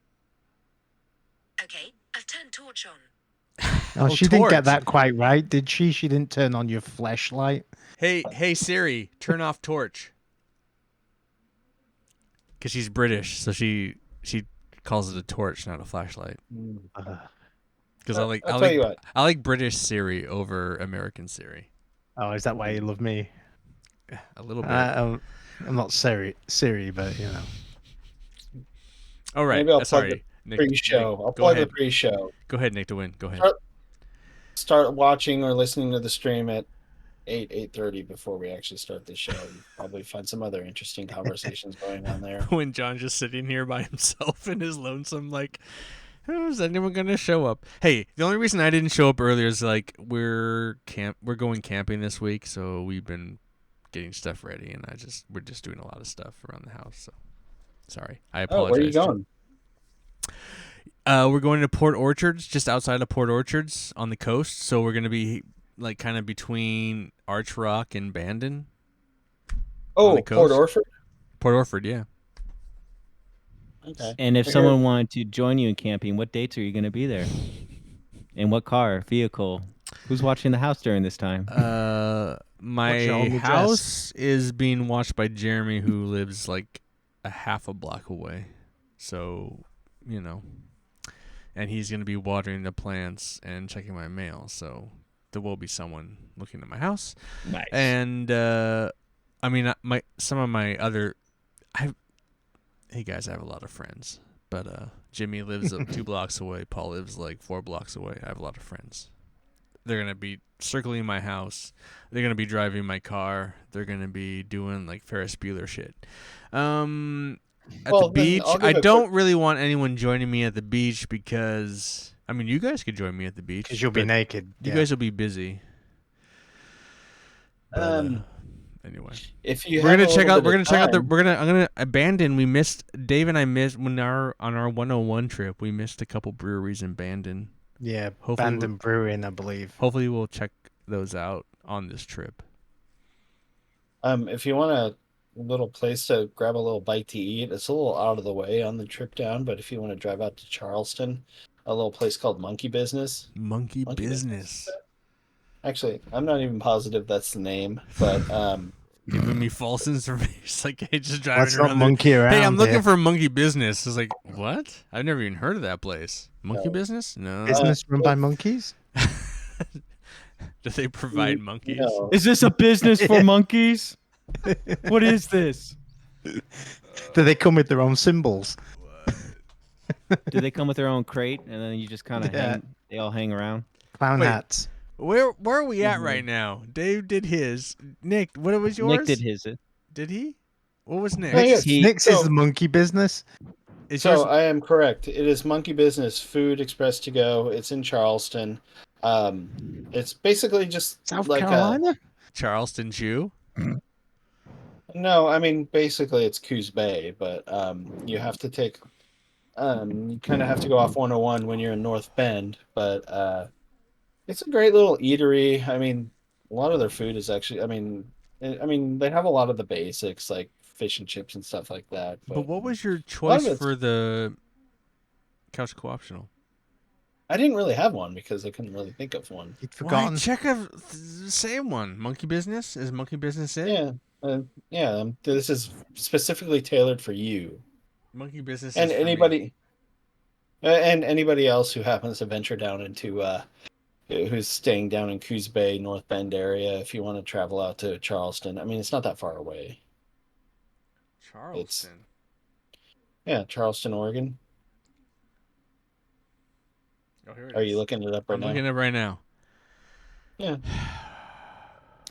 Okay, I've turned torch on. oh, she didn't torch. get that quite right, did she? She didn't turn on your flashlight. Hey Siri, turn off torch. Because she's British, so she calls it a torch, not a flashlight. Mm. Because I'll tell you what. I like British Siri over American Siri. Oh, is that why you love me? A little bit. I'm not Siri, but you know. All right. Maybe I'll plug Sorry, the Nick. pre-show. I'll go plug ahead. the pre-show. Go ahead, Nick, to win. Go ahead. Start watching or listening to the stream at 8:30 before we actually start the show. You probably find some other interesting conversations going on there. When John's just sitting here by himself in his lonesome, like, who's anyone gonna show up? Hey, the only reason I didn't show up earlier is like we're going camping this week, so we've been getting stuff ready, and we're just doing a lot of stuff around the house. So sorry, I apologize. Oh, where are you going? We're going to Port Orchards, just outside of Port Orchards on the coast. So we're gonna be like kind of between Arch Rock and Bandon. Oh, the Port coast. Orford. Port Orford, yeah. Okay. And if I someone heard- wanted to join you in camping, what dates are you going to be there? In what car, vehicle? Who's watching the house during this time? My What's your home address? house is being watched by Jeremy, who lives like a half a block away. So you know, and he's going to be watering the plants and checking my mail. So there will be someone looking at my house. Nice. And I mean, some of my other, hey guys, I have a lot of friends, but Jimmy lives 2 blocks away. Paul lives like 4 blocks away. I have a lot of friends. They're gonna be circling my house. They're gonna be driving my car. They're gonna be doing like Ferris Bueller shit. At the beach, I don't really want anyone joining me at the beach because I mean, you guys could join me at the beach Because you'll be naked. You guys will be busy. But, anyway, if you we're have gonna a check little out. bit We're gonna of check out the. time- I'm gonna abandon. Dave and I missed on our 101 trip. We missed a couple breweries in Bandon. Yeah, Hopefully Bandon Brewing, I believe. Hopefully, we'll check those out on this trip. If you want a little place to grab a little bite to eat, it's a little out of the way on the trip down. But if you want to drive out to Charleston, a little place called Monkey Business. Monkey Business. Actually, I'm not even positive that's the name, but Giving me false information. It's like, hey, just driving Let's not around. monkey around. Hey, I'm looking here. for Monkey Business. It's like, what? I've never even heard of that place. Monkey No. Business? No. Business run by monkeys. Do they provide monkeys? no. Is this a business for monkeys? What is this? Do they come with their own symbols? Do they come with their own crate and then you just kind of Yeah. hang? They all hang around. Clown Wait. hats. Where are we at right now? Dave did his. Nick, what was yours? Nick did his. Did he? What was Nick? Oh, yes. Nick's is So- the monkey business. Is So yours- I am correct. It is Monkey Business Food Express to Go. It's in Charleston. It's basically just South like Carolina? Charleston Jew? no, I mean basically it's Coos Bay, but you have to take you kind of have to go off 101 when you're in North Bend, but it's a great little eatery. I mean, a lot of their food is actually, I mean they have a lot of the basics like fish and chips and stuff like that. But what was your lot of choice it's- for the couch co-optional? I didn't really have one because I couldn't really think of one. You'd Why? forgotten. Check the same one. Monkey Business? Is Monkey Business it? Yeah, this is specifically tailored for you Monkey Business and is for me. anybody else who happens to venture down into who's staying down in Coos Bay, North Bend area. If you want to travel out to Charleston, I mean it's not that far away. Charleston. Yeah, Charleston, Oregon. Oh, here it Are is. you looking it up right I'm now? looking at it right now. Yeah.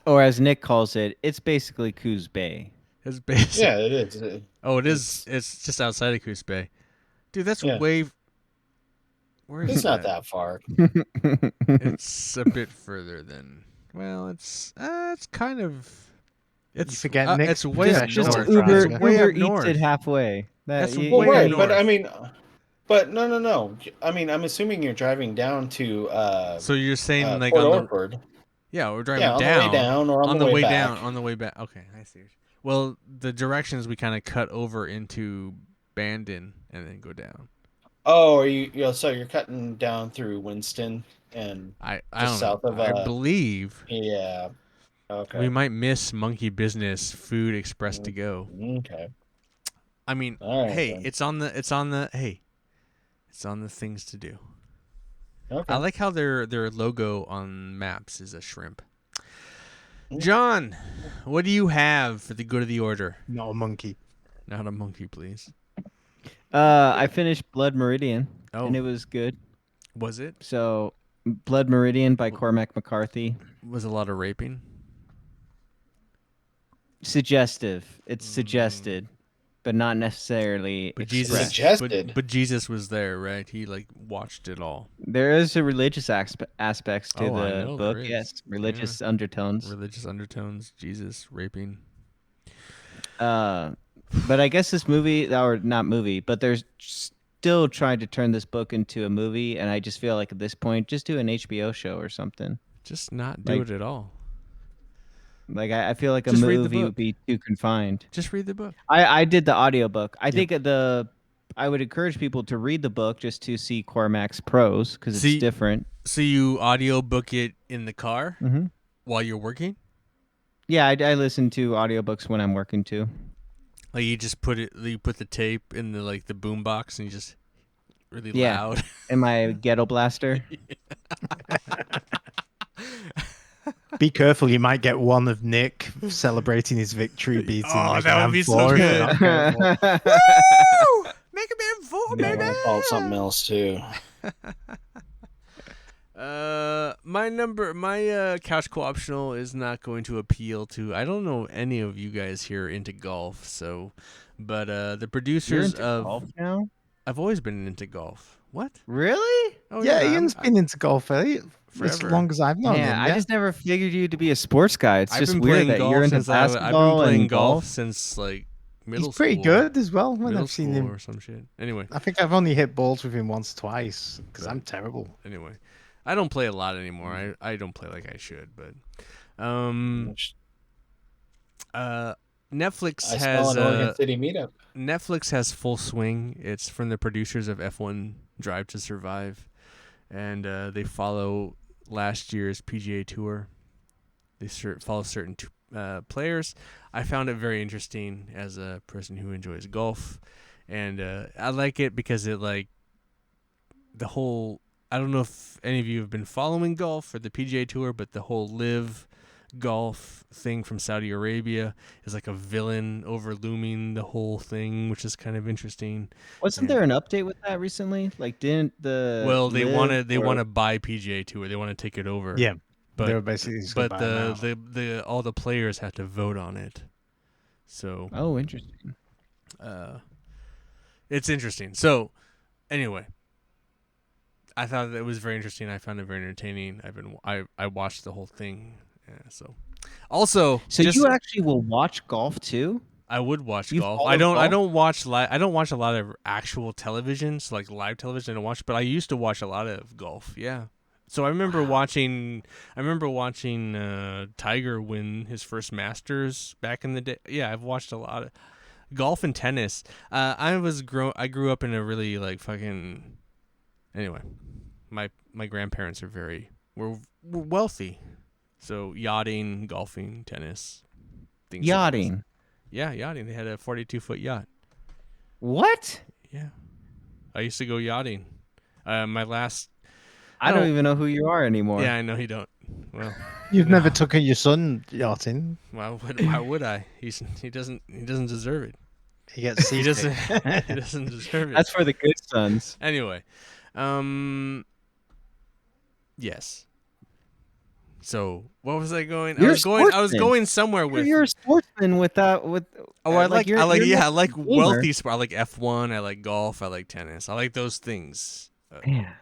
Or as Nick calls it, it's basically Coos Bay. It's basic. Yeah, it is. Oh, it is. It's just outside of Coos Bay. Dude, that's Yeah. way. Where is It's not that far. It's a bit further than. Well, it's kind of. It's forget Nick's it's way up professional Just north. driver. Uber Way up eats north. it halfway. That's you- way Well, up right, north. but I mean, but no. I mean, I'm assuming you're driving down to So you're saying like Port on the Orford. yeah, we're driving Yeah, on down the way down or on the way back. down on the way back. Okay, I see. Well, the directions we kind of cut over into Bandon and then go down. Oh, are you so you're cutting down through Winston and I Just don't south know. of, I believe yeah. Okay. we might miss Monkey Business Food Express to go. Okay. I mean, All right, hey, then. it's on the things to do. Okay. I like how their logo on maps is a shrimp. Mm. John, what do you have for the good of the order? Not a monkey. Not a monkey, please. I finished Blood Meridian, Oh, and it was good. was it? So, Blood Meridian by Cormac McCarthy. Was a lot of raping? Suggestive. It's suggested, but not necessarily But expressed. Suggested. but Jesus was there, right? He like watched it all. There is a religious aspects to Oh, I the know book. there is. Yes, religious undertones. Religious undertones, Jesus raping. But I guess this movie, or not movie, but they're still trying to turn this book into a movie, and I just feel like at this point, just do an HBO show or something. Just not do Like- it at all. Like I feel like a Just read the movie book. would be too confined. Just read the book. I did the audiobook. I think I would encourage people to read the book just to see Cormac's prose because it's See- different. So you audiobook it in the car Mm-hmm. while you're working? Yeah, I listen to audiobooks when I'm working too. Like you just put the tape in the boom box and you just really Yeah. loud. In my ghetto blaster. Be careful, you might get one of Nick celebrating his victory beating Oh, Mega that would Man be 4 so if you're good. not careful. Woo! Mega Man 4, You baby. might want to call it something else too. My couch co-optional is not going to appeal to. I don't know any of you guys here into golf, so, but the You're producers into of golf now? I've always been into golf. What? Really? Oh Yeah, I'm- Ian's been into golf as forever. long as I've known Man, him. I Yeah. just never figured you to be a sports guy. It's I've just been weird playing that golf you're into since I've been basketball playing and golf golf. since like He's middle pretty school. good as well when Middle I've seen school him. or some shit. Anyway, I think I've only hit balls with him once, twice, because I'm Right. terrible. anyway, I don't play a lot anymore. I don't play like I should, but Netflix I smell has an Oregon City meetup. Netflix has Full Swing. It's from the producers of F1 Drive to Survive, and they follow last year's PGA Tour. They follow certain players. I found it very interesting as a person who enjoys golf, and I like it because it like the whole. I don't know if any of you have been following golf or the PGA Tour, but the whole live golf thing from Saudi Arabia is like a villain overlooming the whole thing, which is kind of interesting. Wasn't there an update with that recently? Like, didn't the Well, they want to Live buy PGA Tour. They want to take it over. Yeah, but they were basically just gonna but buy him out. the all the players have to vote on it. So Oh, interesting. it's interesting. So anyway, I thought that it was very interesting. I found it very entertaining. I watched the whole thing. Yeah, so also, So just, you actually will watch golf too? I would watch You golf. follow I golf? don't watch I don't watch a lot of actual television, so like live television. I don't watch, but I used to watch a lot of golf. Yeah. So I remember watching. Tiger win his first Masters back in the day. Yeah, I've watched a lot of golf and tennis. I grew up in a really like fucking. Anyway, my grandparents were wealthy, so yachting, golfing, tennis, things. like Yachting. this. Yeah, yachting. They had a 42-foot yacht. What? Yeah, I used to go yachting. My last. I don't even know who you are anymore. Yeah, I know you don't. Well, You've no. never taken your son yachting. Why would I? He doesn't deserve it. He gets He seasick. he doesn't deserve it. That's for the good sons. Anyway, yes. So what was I going? You're a I was sportsman. going somewhere with. You're a sportsman with that. With I like you're like gamer. wealthy sport. I like F1. I like golf. I like tennis. I like those things. Man.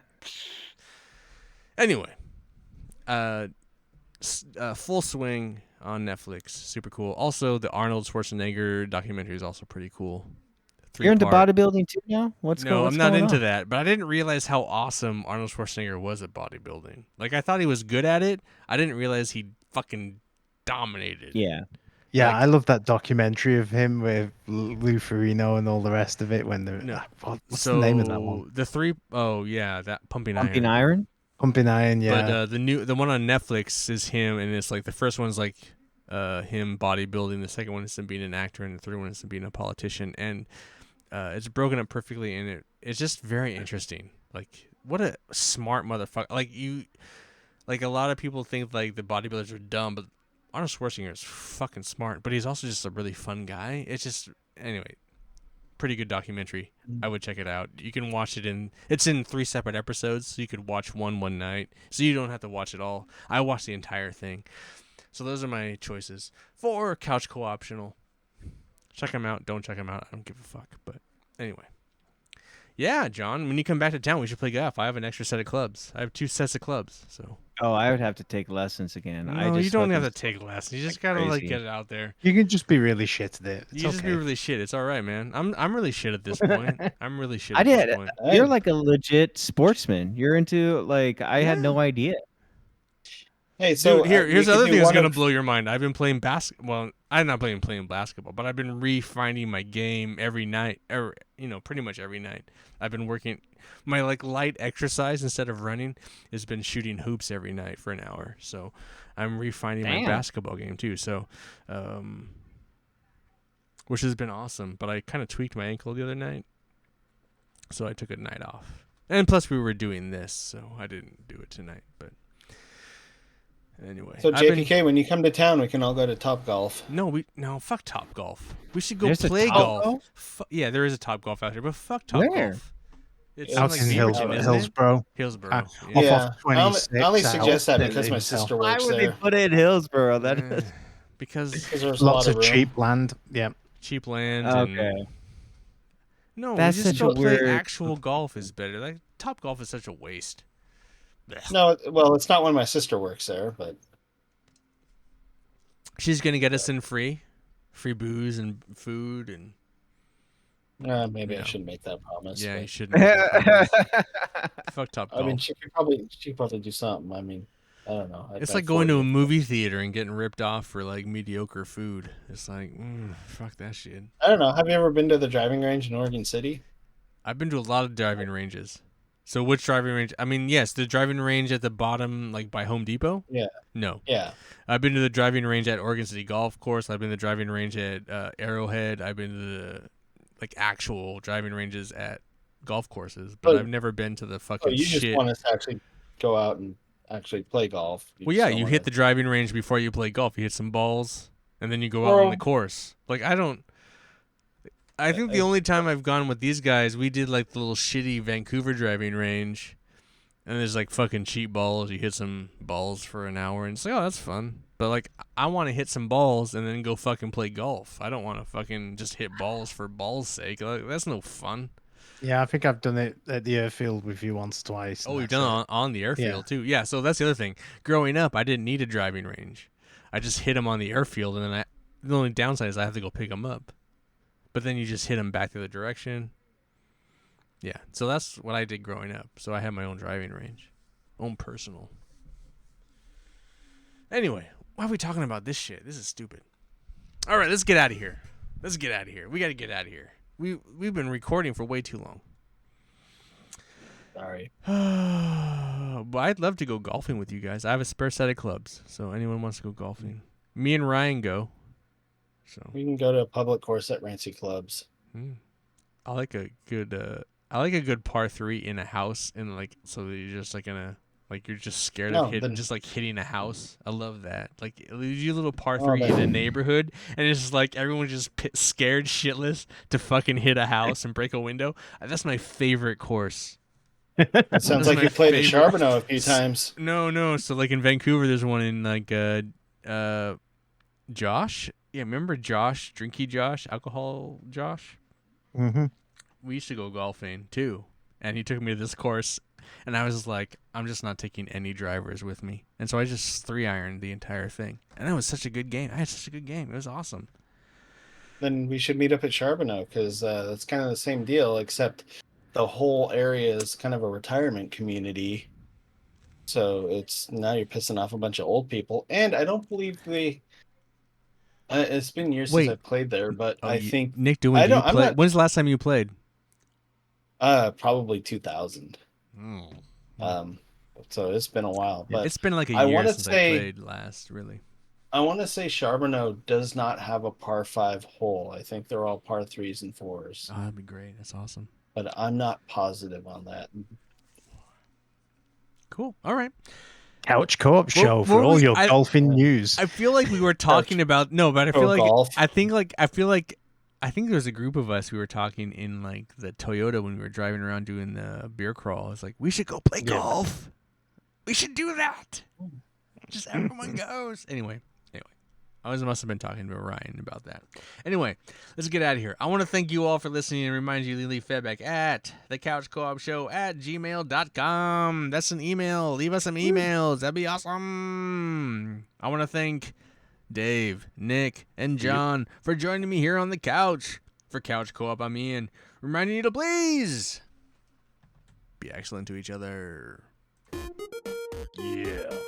Anyway, Full Swing on Netflix, super cool. Also, the Arnold Schwarzenegger documentary is also pretty cool. You're into 3-part. bodybuilding too now? What's I'm not going into on? that, but I didn't realize how awesome Arnold Schwarzenegger was at bodybuilding. Like I thought he was good at it. I didn't realize he fucking dominated. Yeah. Yeah, Like- I love that documentary of him with Lou Ferrigno and all the rest of it. When they're No. what's So the name of that one? that Pumping Iron. Pumping iron? Pumping Iron. Yeah, But the one on Netflix is him, and it's like the first one's like him bodybuilding, the second one is him being an actor, and the third one is him being a politician, and it's broken up perfectly, and it's just very interesting. Like what a smart motherfucker! Like a lot of people think like the bodybuilders are dumb, but Arnold Schwarzenegger is fucking smart, but he's also just a really fun guy. It's just anyway. Pretty good documentary. I would check it out. You can watch it it's in 3 separate episodes, so you could watch one night. So you don't have to watch it all. I watched the entire thing. So those are my choices for couch co-optional. Check them out. Don't check them out. I don't give a fuck. But anyway. Yeah, John, when you come back to town, we should play golf. I have an extra set of clubs. I have 2 sets of clubs. So Oh, I would have to take lessons again. no, you don't have to take lessons. You just gotta like get it out there. you can just be really shit at it. It's You just okay. be really shit. It's all right, man. I'm really shit at this point. I'm really shit. I At this did. point. You're like a legit sportsman. You're into like I had no idea. Hey, so Dude, here's we the other could thing do that's one gonna of- blow your mind. I've been playing basketball. Well, I'm not playing basketball, but I've been refining my game every night, or pretty much every night. I've been working my like light exercise instead of running has been shooting hoops every night for an hour. So I'm refining my Damn. basketball game too. So, which has been awesome. But I kind of tweaked my ankle the other night, So I took a night off. And plus we were doing this, so I didn't do it tonight. But anyway. So I've been- JPK, when you come to town, we can all go to Top Golf. No, fuck Top Golf. We should go There's a play Top golf. Yeah, there is a Top Golf out here, but fuck Top Where? Golf. It's It's in Out like in Beaverton, isn't it? Hillsborough. Hillsborough. Off Yeah, of I only 26 suggest out that because my in sister Why works would they there. put it in Hillsborough? That Eh, is because Because there's a Lots lot of room. cheap land. Yeah. cheap land. And, okay. no, That's we just such go a play weird- actual golf is better. Like Top Golf is such a waste. Blech. No, well, it's not when my sister works there, but She's gonna get us in free booze and food and maybe I No. shouldn't make that promise. yeah, but- you shouldn't. make that promise. Fuck Top I Golf. mean, she could probably do something. I mean, I don't know. It's I'd like going to a 40. movie theater and getting ripped off for like mediocre food. It's like, fuck that shit. I don't know. Have you ever been to the driving range in Oregon City? I've been to a lot of driving ranges. So which driving range? I mean, yes, the driving range at the bottom, like by Home Depot. Yeah. No, Yeah. I've been to the driving range at Oregon City Golf Course. I've been to the driving range at Arrowhead. I've been to the like actual driving ranges at golf courses, but Oh. I've never been to the Oh, fucking you just shit. want us to actually go out and actually play golf. Well, yeah, you hit the driving range before you play golf. You hit some balls, and then you go out on Well- the course. Like I think the only time I've gone with these guys, we did like the little shitty Vancouver driving range, and there's like fucking cheap balls. You hit some balls for an hour, and it's like, oh, that's fun. But like, I want to hit some balls and then go fucking play golf. I don't want to fucking just hit balls for balls' sake. Like, that's no fun. Yeah, I think I've done it at the airfield with you once, twice. Oh, and we've that's done it. it on the airfield too. Yeah, so that's the other thing. Growing up, I didn't need a driving range. I just hit them on the airfield, and then the only downside is I have to go pick them up. But then you just hit them back the other direction. Yeah, so that's what I did growing up. So I had my own driving range, own personal. Anyway, why are we talking about this shit? This is stupid. All right, let's get out of here. Let's get out of here. We got to get out of here. We've been recording for way too long. Sorry. But I'd love to go golfing with you guys. I have a spare set of clubs, so anyone wants to go golfing. Me and Ryan go. So We can go to a public course at Rancy Clubs. I like a good par 3 in a house, and like so that you're just like you're just scared No, of hitting, then- just like hitting a house. I love that. Like you little par Oh, 3 in a then- neighborhood, and it's just like everyone's just scared shitless to fucking hit a house and break a window. That's my favorite course. It sounds That's like my you played at favorite. Charbonneau a few times. No. So like in Vancouver, there's one in like Josh. Yeah, remember Josh, Drinky Josh, Alcohol Josh? Mhm. We used to go golfing too, and he took me to this course, and I was like, I'm just not taking any drivers with me, and so I just 3-ironed the entire thing, and that was such a good game. I had such a good game. It was awesome. Then we should meet up at Charbonneau because that's kind of the same deal, except the whole area is kind of a retirement community. So it's now you're pissing off a bunch of old people, and I don't believe they. It's been years Wait. since I played there, but I think Nick, do I you don't- I'm play? not- When's the last time you played? probably 2000. So it's been a while, but It's been like a I year wanna since say- I played last. Really. I want to say Charbonneau does not have a par 5 hole. I think they're all par 3s and 4s, Oh, that'd be great. That's awesome. but I'm not positive on that. Cool. All right. Couch co-op show What for all was- your I- golfing news. I feel like we were talking about but I feel Pro like golf. I think there was a group of us we were talking in like the Toyota when we were driving around doing the beer crawl. It's like we should go play golf. We should do that. Just everyone goes. Anyway. I must have been talking to Ryan about that. Anyway, let's get out of here. I want to thank you all for listening and remind you to leave feedback at thecouchcoopshow@gmail.com. That's an email. Leave us some emails. That'd be awesome. I want to thank Dave, Nick, and John for joining me here on the couch. For Couch Co-op, I'm Ian. Reminding you to please be excellent to each other. Yeah.